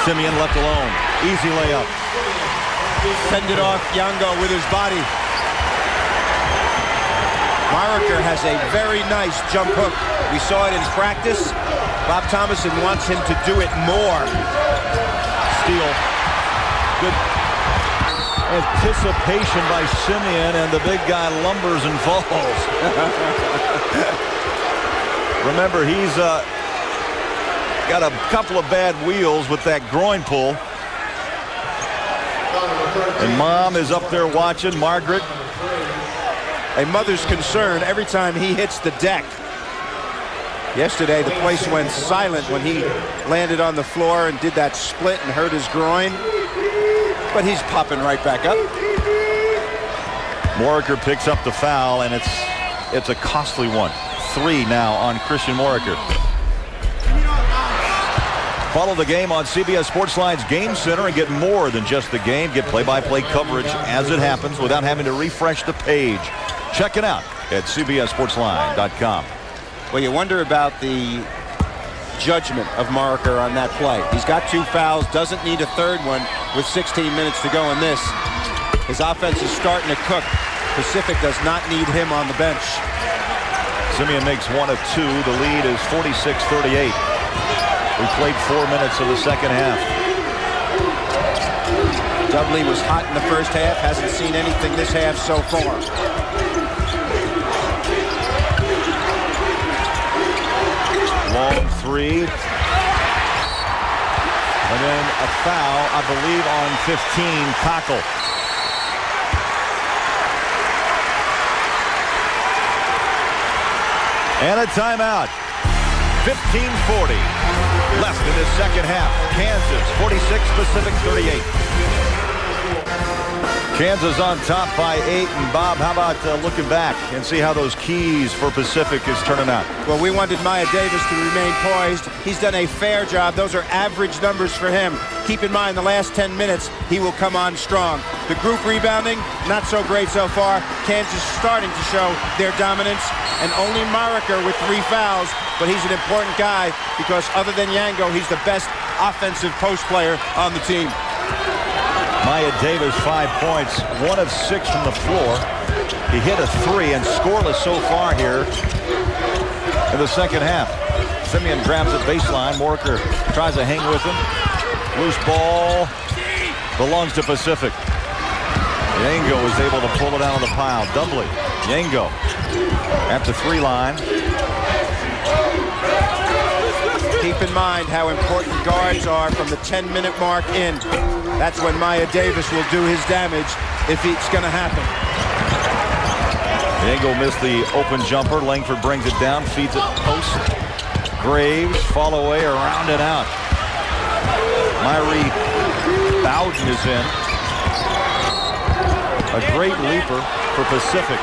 Simeon left alone. Easy layup. Fended off Yango with his body. Moriker has a very nice jump hook. We saw it in practice. Bob Thomason wants him to do it more. Steal. Good anticipation by Simeon, and the big guy lumbers and falls. Remember, he's got a couple of bad wheels with that groin pull. And Mom is up there watching. Margaret. A mother's concern every time he hits the deck. Yesterday, the place went silent when he landed on the floor and did that split and hurt his groin. But he's popping right back up. Moriker picks up the foul, and it's a costly one. 3 now on Christian Moriker. Follow the game on CBS Sportsline's Game Center and get more than just the game. Get play-by-play coverage as it happens without having to refresh the page. Check it out at CBSSportsline.com. Well, you wonder about the judgment of Moriker on that play. He's got 2 fouls, doesn't need a third one with 16 minutes to go in this. His offense is starting to cook. Pacific does not need him on the bench. Simeon makes one of two. The lead is 46-38. We played 4 minutes of the second half. Dudley was hot in the first half. Hasn't seen anything this half so far. Long three. And then a foul, I believe, on 15, Cockle. And a timeout. 15:40 left in this second half. Kansas 46, Pacific 38. Kansas on top by 8. And Bob, how about looking back and see how those keys for Pacific is turning out? Well, we wanted Maya Davis to remain poised. He's done a fair job. Those are average numbers for him. Keep in mind, the last 10 minutes, he will come on strong. The group rebounding, not so great so far. Kansas starting to show their dominance. And only Marika with 3 fouls. But he's an important guy because other than Yango, he's the best offensive post player on the team. Maya Davis, 5 points, 1 of 6 from the floor. He hit a 3 and scoreless so far here in the second half. Simeon grabs it baseline. Morker tries to hang with him. Loose ball belongs to Pacific. Yango is able to pull it out of the pile. Dudley, Yango at the 3 line. Keep in mind how important guards are from the 10-minute mark in. That's when Maya Davis will do his damage if it's going to happen. Yango missed the open jumper. Langford brings it down, feeds it post. Graves, fall away, around and out. Myrie Bowden is in. A great leaper for Pacific.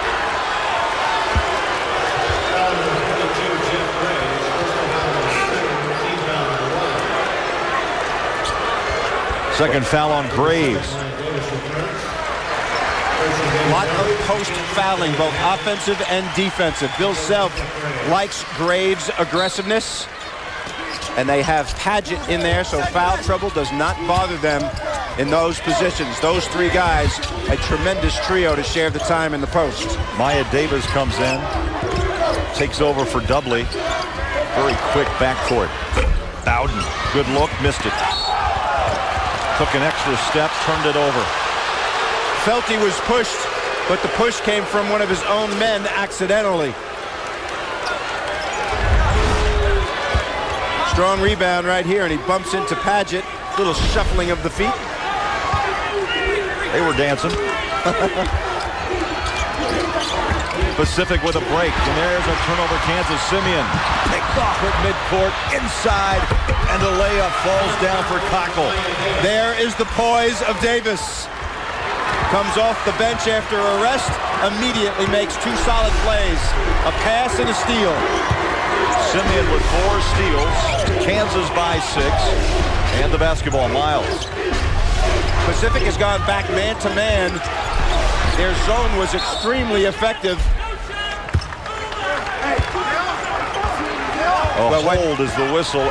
Second foul on Graves. A lot of post fouling, both offensive and defensive. Bill Self likes Graves' aggressiveness. And they have Padgett in there, so foul trouble does not bother them in those positions. Those 3 guys, a tremendous trio to share the time in the post. Maya Davis comes in, takes over for Dudley. Very quick backcourt. Bowden, good look, missed it. Took an extra step, turned it over. Felt he was pushed, but the push came from one of his own men accidentally. Strong rebound right here, and he bumps into Padgett. Little shuffling of the feet. They were dancing. Pacific with a break, and there's a turnover. Kansas. Simeon picked off at midcourt, inside, and the layup falls down for Cockle. There is the poise of Davis. Comes off the bench after a rest, immediately makes 2 solid plays. A pass and a steal. Simeon with 4 steals, Kansas by 6, and the basketball. Miles. Pacific has gone back man-to-man. Their zone was extremely effective. Hold is the whistle.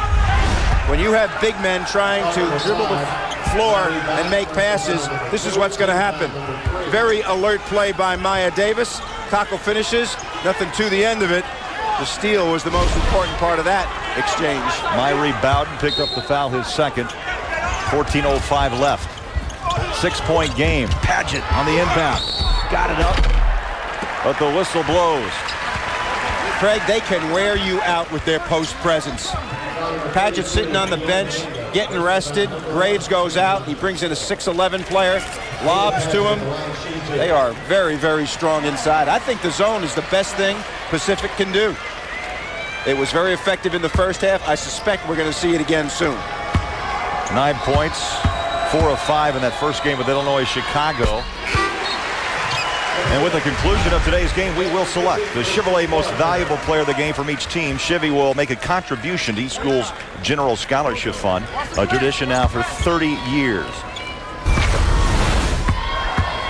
When you have big men trying to dribble the floor and make passes, this is what's going to happen. Very alert play by Maya Davis. Cockle finishes, nothing to the end of it. The steal was the most important part of that exchange. Myrie Bowden picked up the foul, his second. 14:05 left. 6-point game. Padgett on the inbound. Got it up, but the whistle blows. Craig, they can wear you out with their post presence. Padgett sitting on the bench, getting rested. Graves goes out. He brings in a 6'11 player, lobs to him. They are very, very strong inside. I think the zone is the best thing Pacific can do. It was very effective in the first half. I suspect we're going to see it again soon. 9 points, 4 of 5 in that first game with Illinois Chicago. And with the conclusion of today's game, we will select the Chevrolet Most Valuable Player of the Game from each team. Chevy will make a contribution to each school's General Scholarship Fund, a tradition now for 30 years.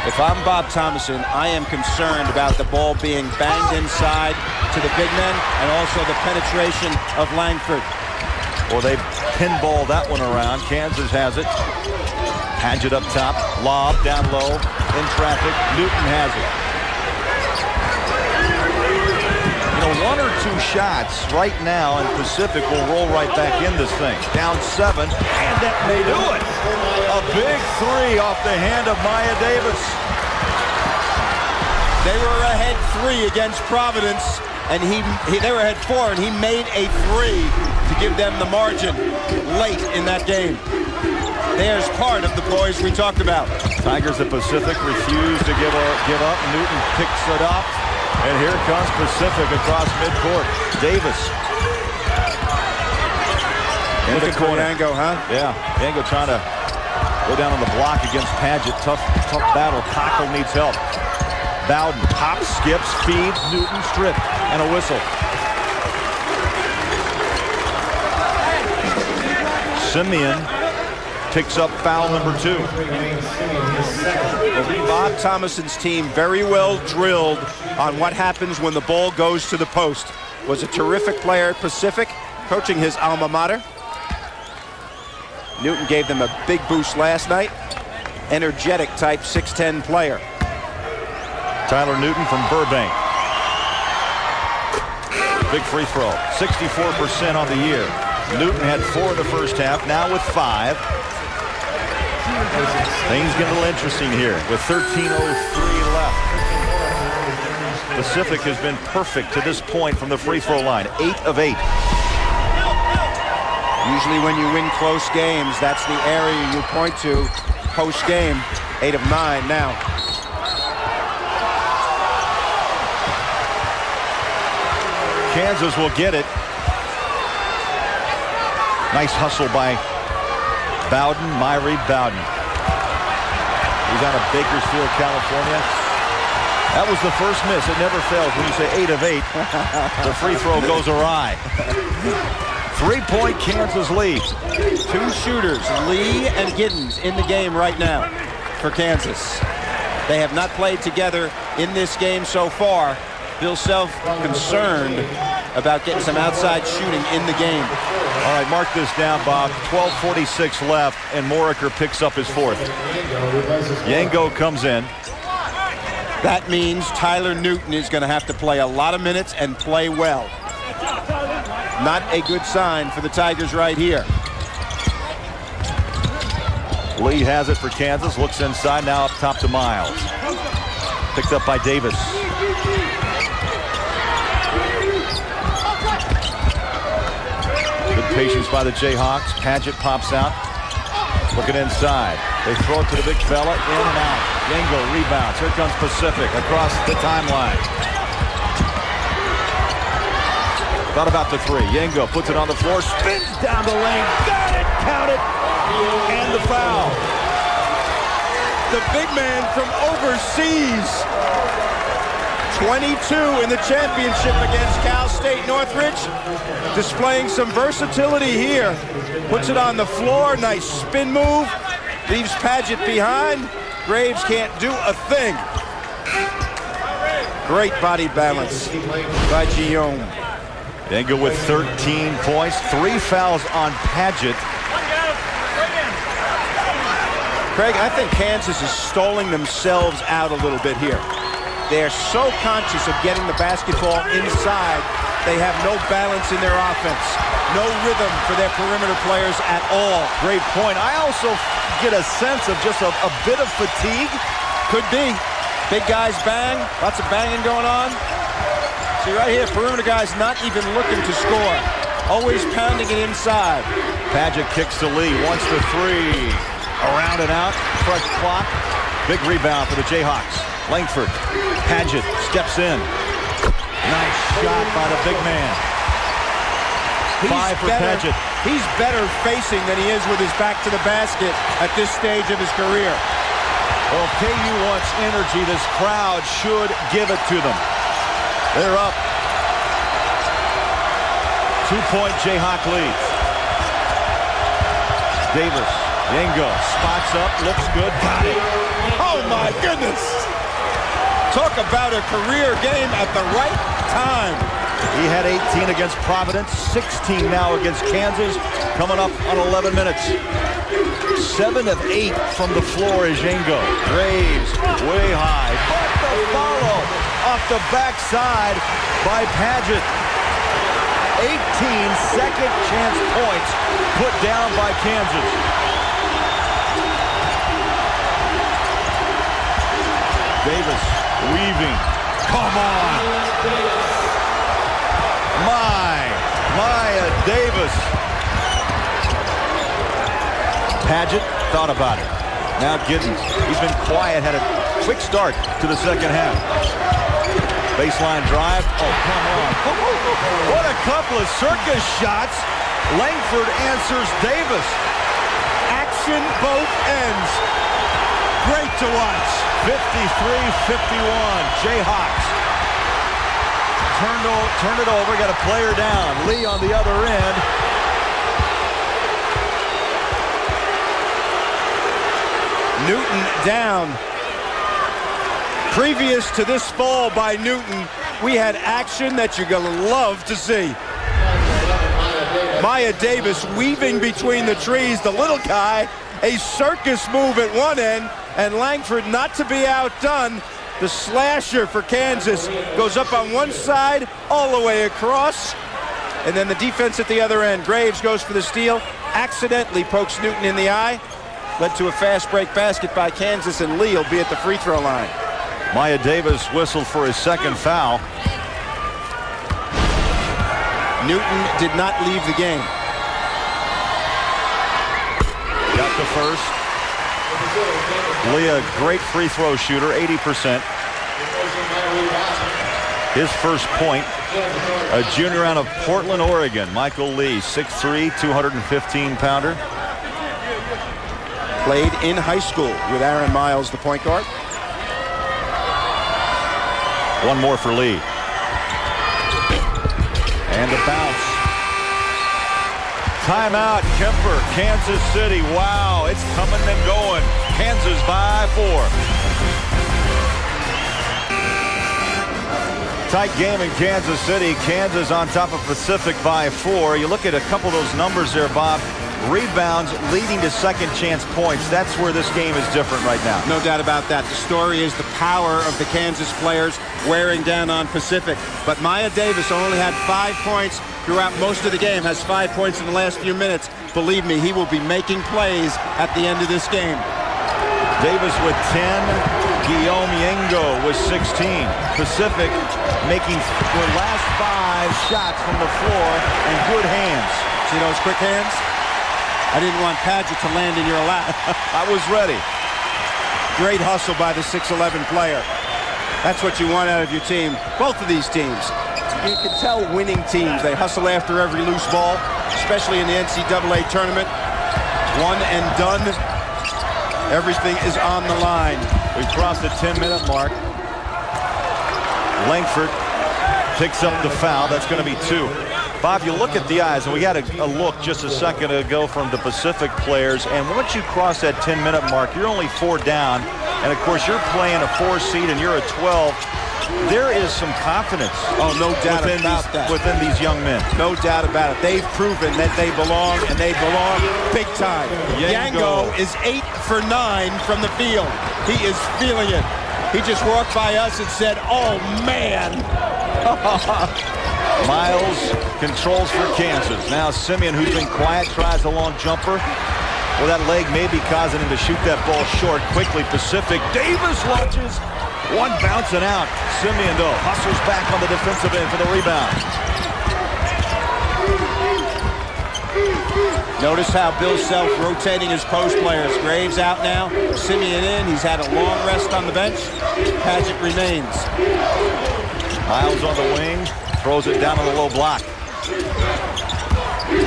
If I'm Bob Thomason, I am concerned about the ball being banged inside to the big men and also the penetration of Langford. Well, they pinball that one around. Kansas has it. Padgett up top. Lob down low. In traffic. Newton has it. You know, 1 or 2 shots right now, and Pacific will roll right back in this thing. Down 7, and that may do it. A big 3 off the hand of Maya Davis. They were ahead 3 against Providence, and they were ahead 4, and he made a 3 to give them the margin late in that game. There's part of the poise we talked about. Tigers of Pacific refuse to give up. Newton picks it up, and here comes Pacific across midcourt. Davis. Look at Yango, huh? Yeah, Yango trying to go down on the block against Paget. Tough battle. Cockle needs help. Bowden hops, skips, feeds, Newton strip, and a whistle. Simeon picks up foul number 2. Bob Thomason's team very well drilled on what happens when the ball goes to the post. Was a terrific player at Pacific, coaching his alma mater. Newton gave them a big boost last night. Energetic type 6'10 player. Tyler Newton from Burbank. Big free throw. 64% on the year. Newton had 4 in the first half, now with 5. Things get a little interesting here with 13:03 left. Pacific has been perfect to this point from the free throw line. 8 of 8. Usually when you win close games, that's the area you point to post-game. 8 of 9 now. Kansas will get it. Nice hustle by Bowden, Myrie Bowden. He's out of Bakersfield, California. That was the first miss. It never fails when you say 8 of 8. The free throw goes awry. 3-point Kansas lead. 2 shooters, Lee and Giddens, in the game right now for Kansas. They have not played together in this game so far. Bill Self concerned about getting some outside shooting in the game. All right, mark this down, Bob. 12:46 left, and Moriker picks up his 4th. Yango comes in. That means Tyler Newton is going to have to play a lot of minutes and play well. Not a good sign for the Tigers right here. Lee has it for Kansas. Looks inside, now up top to Miles. Picked up by Davis. Good patience by the Jayhawks. Paget pops out. Looking inside. They throw it to the big fella. In and out. Yango rebounds. Here comes Pacific across the timeline. Thought about the 3. Yango puts it on the floor. Spins down the lane. Got it. Count it. And the foul. The big man from overseas. 22 in the championship against Cal State Northridge. Displaying some versatility here. Puts it on the floor. Nice spin move. Leaves Paget behind. Graves can't do a thing. Great body balance by Guillaume. Yango with 13 points. 3 fouls on Paget. Craig, I think Kansas is stalling themselves out a little bit here. They're so conscious of getting the basketball inside, they have no balance in their offense. No rhythm for their perimeter players at all. Great point. I also get a sense of just a bit of fatigue. Could be. Big guys bang. Lots of banging going on. See right here, perimeter guys not even looking to score. Always pounding it inside. Paget kicks to Lee. Wants the 3. Around and out. Fresh clock. Big rebound for the Jayhawks. Langford. Paget steps in. Nice shot by the big man. 5 for Paget. He's better facing than he is with his back to the basket at this stage of his career. Well, KU wants energy. This crowd should give it to them. They're up. 2-point Jayhawk lead. Davis. Yango spots up. Looks good. Got it. Oh, my goodness. Talk about a career game at the right time. He had 18 against Providence, 16 now against Kansas, coming up on 11 minutes. 7 of 8 from the floor is Yango. Graves way high, but the follow off the backside by Paget. 18 second chance points put down by Kansas. Davis weaving. Come on. Maya Davis. Paget thought about it. Now Giddens. He's been quiet, had a quick start to the second half. Baseline drive. Oh, come on. What a couple of circus shots. Langford answers Davis. Action both ends. Great to watch. 53-51. Jayhawks. Turn it over. Got a player down. Lee on the other end. Newton down. Previous to this fall by Newton, we had action that you're going to love to see. Maya Davis weaving between the trees. The little guy, a circus move at one end, and Langford not to be outdone. The slasher for Kansas goes up on one side, all the way across, and then the defense at the other end. Graves goes for the steal, accidentally pokes Newton in the eye, led to a fast break basket by Kansas, and Lee will be at the free throw line. Maya Davis whistled for his second foul. Newton did not leave the game. Got the first. Lee, a great free throw shooter, 80%. His first point, a junior out of Portland, Oregon. Michael Lee, 6'3", 215-pounder. Played in high school with Aaron Miles, the point guard. One more for Lee. And a bounce. Timeout, Kemper, Kansas City. Wow, it's coming and going. Kansas by 4. Tight game in Kansas City. Kansas on top of Pacific by 4. You look at a couple of those numbers there, Bob. Rebounds leading to second chance points. That's where this game is different right now. No doubt about that. The story is the power of the Kansas players wearing down on Pacific. But Maya Davis only had 5 points throughout most of the game, has 5 points in the last few minutes. Believe me, he will be making plays at the end of this game. Davis with 10. Guillaume Yengo with 16. Pacific making their last 5 shots from the floor and good hands. See those quick hands? I didn't want Paget to land in your lap. I was ready. Great hustle by the 6'11 player. That's what you want out of your team. Both of these teams. You can tell winning teams, they hustle after every loose ball, especially in the NCAA tournament. One and done. Everything is on the line. We've crossed the 10-minute mark. Langford picks up the foul. That's going to be 2. Bob, you look at the eyes, and we got a look just a second ago from the Pacific players, and once you cross that 10-minute mark, you're only 4 down, and of course you're playing a 4 seed and you're a 12. There is some confidence. Oh, no doubt about that. Within these young men. No doubt about it. They've proven that they belong, and they belong big time. Yengo is 8 for 9 from the field. He is feeling it. He just walked by us and said, "Oh, man." Miles controls for Kansas. Now Simeon, who's been quiet, tries a long jumper. Well, that leg may be causing him to shoot that ball short. Quickly, Pacific. Davis launches. One bouncing out. Simeon, though, hustles back on the defensive end for the rebound. Notice how Bill Self rotating his post players. Graves out now. Simeon in. He's had a long rest on the bench. Paget remains. Miles on the wing. Throws it down on the low block.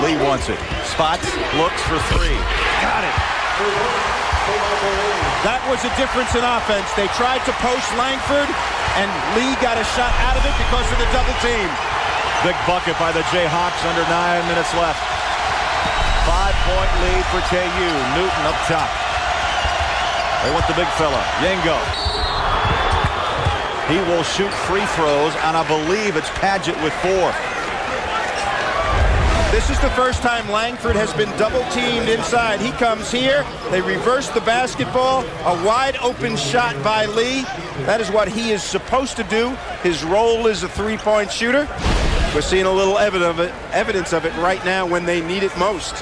Lee wants it. Spots. Looks for 3. Got it. That was a difference in offense. They tried to post Langford, and Lee got a shot out of it because of the double team. Big bucket by the Jayhawks under 9 minutes left. 5-point lead for KU. Newton up top. They want the big fella. Yengo. He will shoot free throws, and I believe it's Paget with 4. This is the first time Langford has been double-teamed inside. He comes here. They reverse the basketball. A wide-open shot by Lee. That is what he is supposed to do. His role is a three-point shooter. We're seeing a little evidence of it right now when they need it most.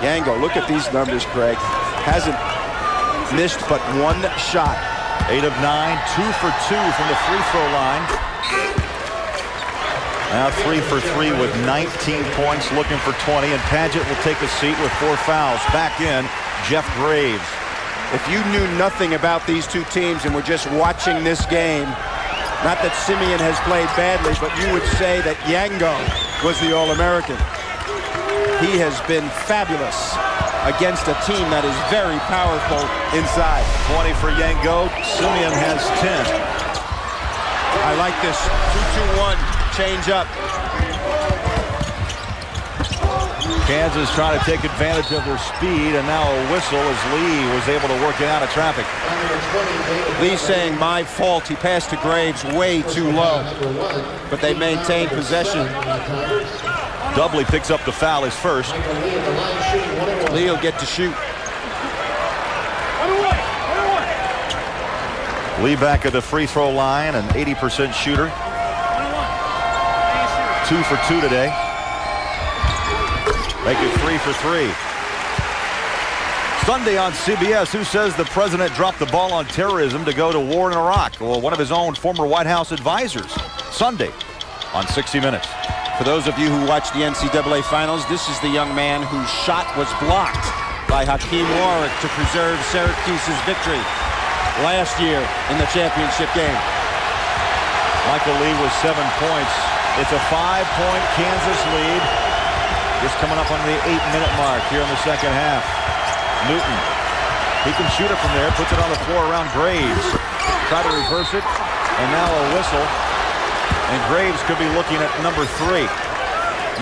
Yango, look at these numbers, Craig. Hasn't missed but one shot. 8 of 9, 2 for 2 from the free throw line. Now 3 for 3 with 19 points, looking for 20, and Padgett will take a seat with 4 fouls. Back in, Jeff Graves. If you knew nothing about these two teams and were just watching this game, not that Simeon has played badly, but you would say that Yango was the All-American. He has been fabulous against a team that is very powerful inside. 20 for Yango. Simeon has 10. I like this 2-2-1 change up. Kansas trying to take advantage of their speed, and now a whistle as Lee was able to work it out of traffic. Lee saying, my fault. He passed to Graves way too low, but they maintained possession. Dudley picks up the foul, his first. Lee will get to shoot. Lee back at the free throw line, an 80% shooter. 2 for 2 today. Make it 3 for 3. Sunday on CBS, who says the president dropped the ball on terrorism to go to war in Iraq? Well, one of his own former White House advisors. Sunday on 60 Minutes. For those of you who watched the NCAA finals, this is the young man whose shot was blocked by Hakeem Warwick to preserve Syracuse's victory last year in the championship game. Michael Lee with 7 points. It's a 5-point Kansas lead. Just coming up on the 8-minute mark here in the second half. Newton, he can shoot it from there, puts it on the floor around Graves. Try to reverse it, and now a whistle. And Graves could be looking at number 3.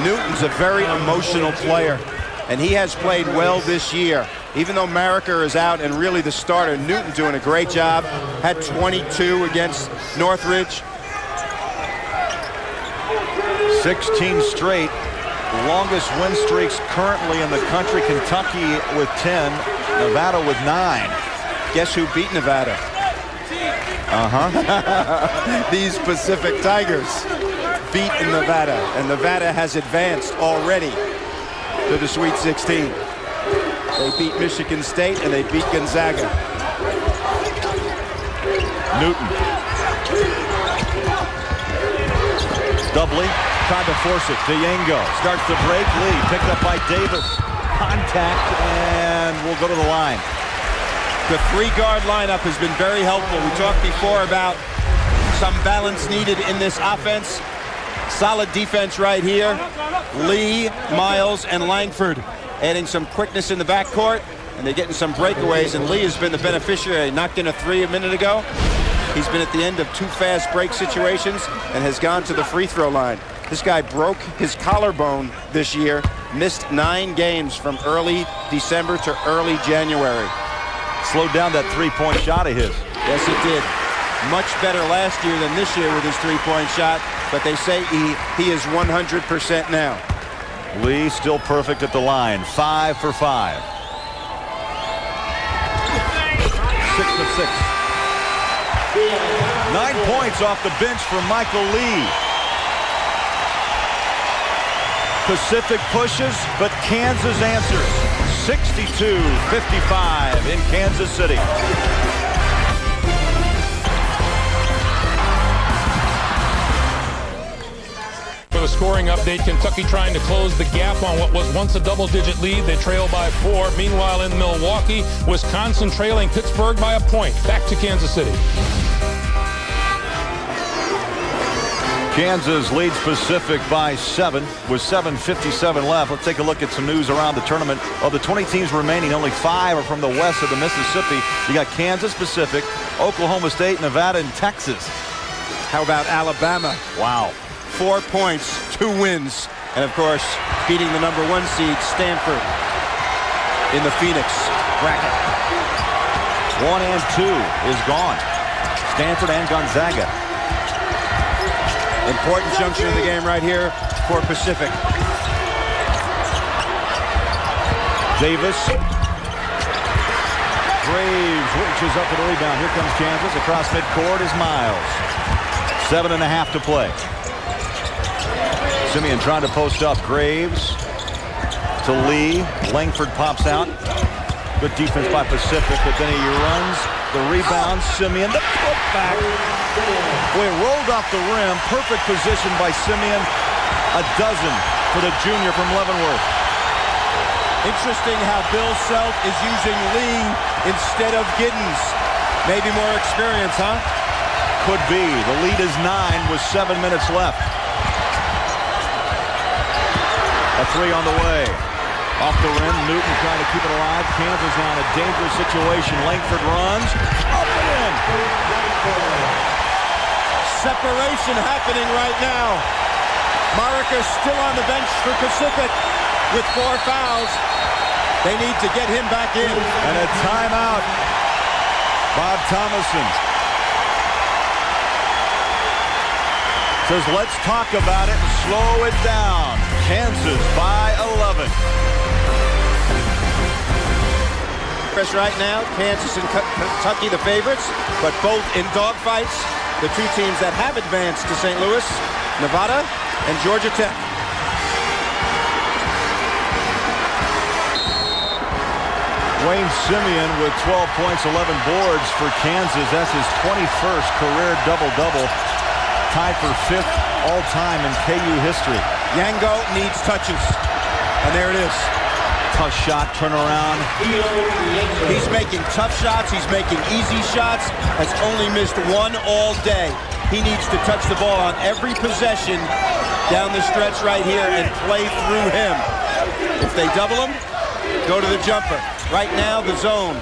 Newton's a very emotional player, and he has played well this year. Even though Marricker is out and really the starter, Newton doing a great job. Had 22 against Northridge. 16 straight. Longest win streaks currently in the country. Kentucky with 10, Nevada with 9. Guess who beat Nevada? These Pacific Tigers beat Nevada, and Nevada has advanced already to the Sweet 16. They beat Michigan State and they beat Gonzaga. Newton. Dudley tried to force it to Yango. Starts to break. Lee picked up by Davis. Contact, and we'll go to the line. The 3-guard lineup has been very helpful. We talked before about some balance needed in this offense. Solid defense right here. Lee, Miles, and Langford adding some quickness in the backcourt, and they're getting some breakaways, and Lee has been the beneficiary. Knocked in a 3 a minute ago. He's been at the end of 2 fast break situations and has gone to the free throw line. This guy broke his collarbone this year, missed 9 games from early December to early January. Slowed down that 3-point shot of his. Yes, it did. Much better last year than this year with his 3-point shot, but they say he is 100% now. Lee still perfect at the line. 5 for 5. 6 for 6. 9 points off the bench for Michael Lee. Pacific pushes, but Kansas answers. 62-55 in Kansas City. For the scoring update, Kentucky trying to close the gap on what was once a double-digit lead. They trail by 4. Meanwhile, in Milwaukee, Wisconsin trailing Pittsburgh by a point. Back to Kansas City. Kansas leads Pacific by 7 with 7:57 left. Let's take a look at some news around the tournament. Of the 20 teams remaining, only 5 are from the west of the Mississippi. You got Kansas, Pacific, Oklahoma State, Nevada, and Texas. How about Alabama? Wow. 4 points, 2 wins, and of course, beating the number 1 seed, Stanford, in the Phoenix bracket. 1 and 2 is gone. Stanford and Gonzaga. Important juncture in the game right here for Pacific. Davis. Graves reaches up for the rebound. Here comes Kansas. Across midcourt is Miles. 7.5 to play. Simeon trying to post up. Graves to Lee. Langford pops out. Good defense by Pacific, but then he runs the rebound. Simeon, the putback. Boy, it rolled off the rim. Perfect position by Simeon. A dozen for the junior from Leavenworth. Interesting how Bill Self is using Lee instead of Giddens. Maybe more experience, huh? Could be. The lead is 9 with 7 minutes left. A three on the way. Off the rim, Newton trying to keep it alive. Kansas now in a dangerous situation. Langford runs. Up and in. Separation happening right now. Morica still on the bench for Pacific with 4 fouls. They need to get him back in. And a timeout. Bob Thomason says, let's talk about it and slow it down. Kansas by 11. Right now, Kansas and Kentucky the favorites, but both in dogfights. The two teams that have advanced to St. Louis, Nevada and Georgia Tech. Wayne Simeon with 12 points, 11 boards for Kansas. That's his 21st career double-double. Tied for 5th all-time in KU history. Yango needs touches, and there it is. Tough shot, turn around. He's making tough shots. He's making easy shots. Has only missed 1 all day. He needs to touch the ball on every possession down the stretch right here and play through him. If they double him, go to the jumper. Right now, the zone.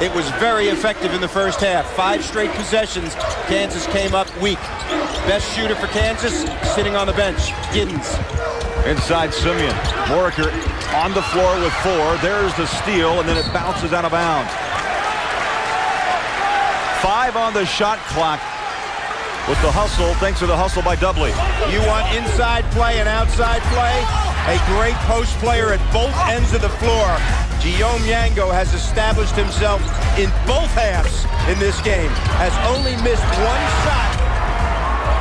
It was very effective in the first half. 5 straight possessions. Kansas came up weak. Best shooter for Kansas, sitting on the bench, Giddens. Inside Simeon. Moriker on the floor with 4. There's the steal, and then it bounces out of bounds. 5 on the shot clock with the hustle, thanks to the hustle by Dudley. You want inside play and outside play? A great post player at both ends of the floor. Guillaume Yango has established himself in both halves in this game. Has only missed 1 shot.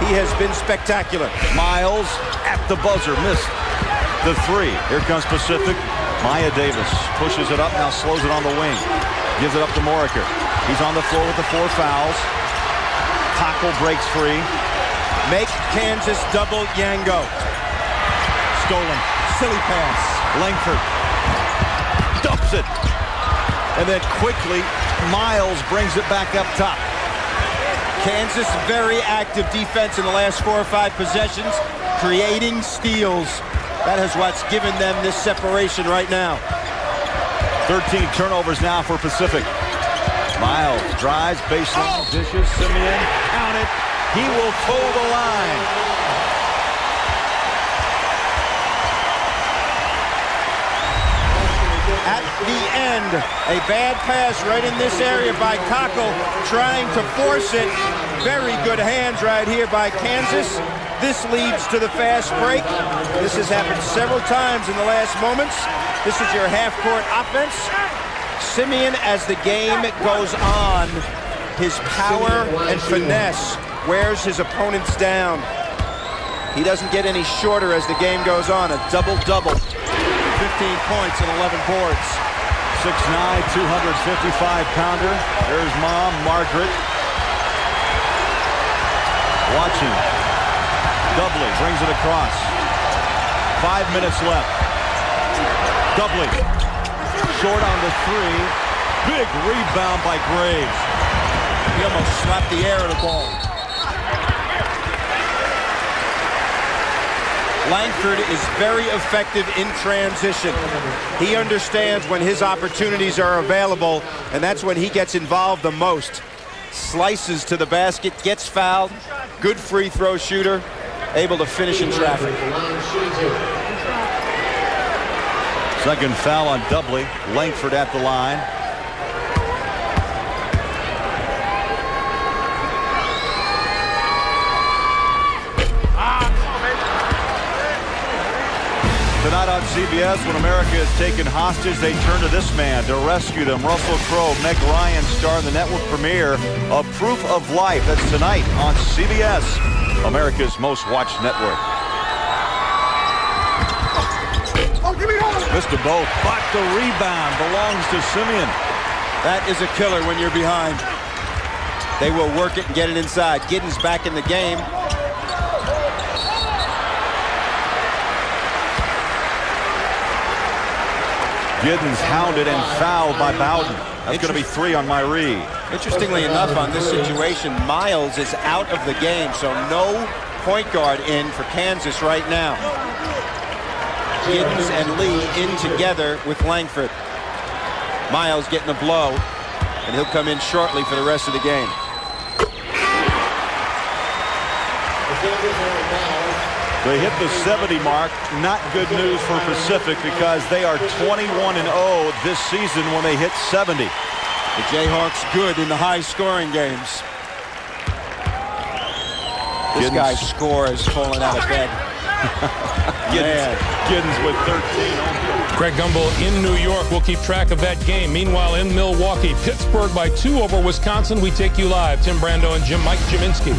He has been spectacular. Miles at the buzzer, missed the 3. Here comes Pacific. Maya Davis pushes it up, now slows it on the wing. Gives it up to Moriker. He's on the floor with the 4 fouls. Tackle breaks free. Make Kansas double Yango. Stolen. Silly pass. Langford dumps it. And then quickly, Miles brings it back up top. Kansas, very active defense in the last 4 or 5 possessions, creating steals. That is what's given them this separation right now. 13 turnovers now for Pacific. Miles drives, baseline, dishes, Simeon, count it. He will toe the line. At the end, a bad pass right in this area by Cockle, trying to force it. Very good hands right here by Kansas. This leads to the fast break. This has happened several times in the last moments. This is your half-court offense. Simeon, as the game goes on, his power and finesse wears his opponents down. He doesn't get any shorter as the game goes on. A double-double. 15 points and 11 boards. 6'9", 255-pounder. There's Mom, Margaret. Watching. Dudley brings it across. 5 minutes left. Dudley. Short on the 3. Big rebound by Graves. He almost slapped the air of the ball. Langford is very effective in transition. He understands when his opportunities are available, and that's when he gets involved the most. Slices to the basket, gets fouled, good free throw shooter, able to finish in traffic. Second foul on Dudley. Langford at the line. Tonight on CBS, when America is taken hostage, they turn to this man to rescue them. Russell Crowe, Meg Ryan star in the network premiere of Proof of Life. That's tonight on CBS, America's most watched network. Missed them both, but the rebound belongs to Simeon. That is a killer when you're behind. They will work it and get it inside. Giddens back in the game. Giddens hounded and fouled by Bowden. That's going to be 3 on my read. Interestingly enough, on this situation, Miles is out of the game, so no point guard in for Kansas right now. Giddens and Lee in together with Langford. Miles getting a blow, and he'll come in shortly for the rest of the game. They hit the 70 mark. Not good news for Pacific because they are 21-0 this season when they hit 70. The Jayhawks good in the high-scoring games. This guy's score is falling out of bed. Giddens with 13. Greg Gumbel in New York. We'll keep track of that game. Meanwhile, in Milwaukee, Pittsburgh by 2 over Wisconsin. We take you live. Tim Brando and Mike Jiminski.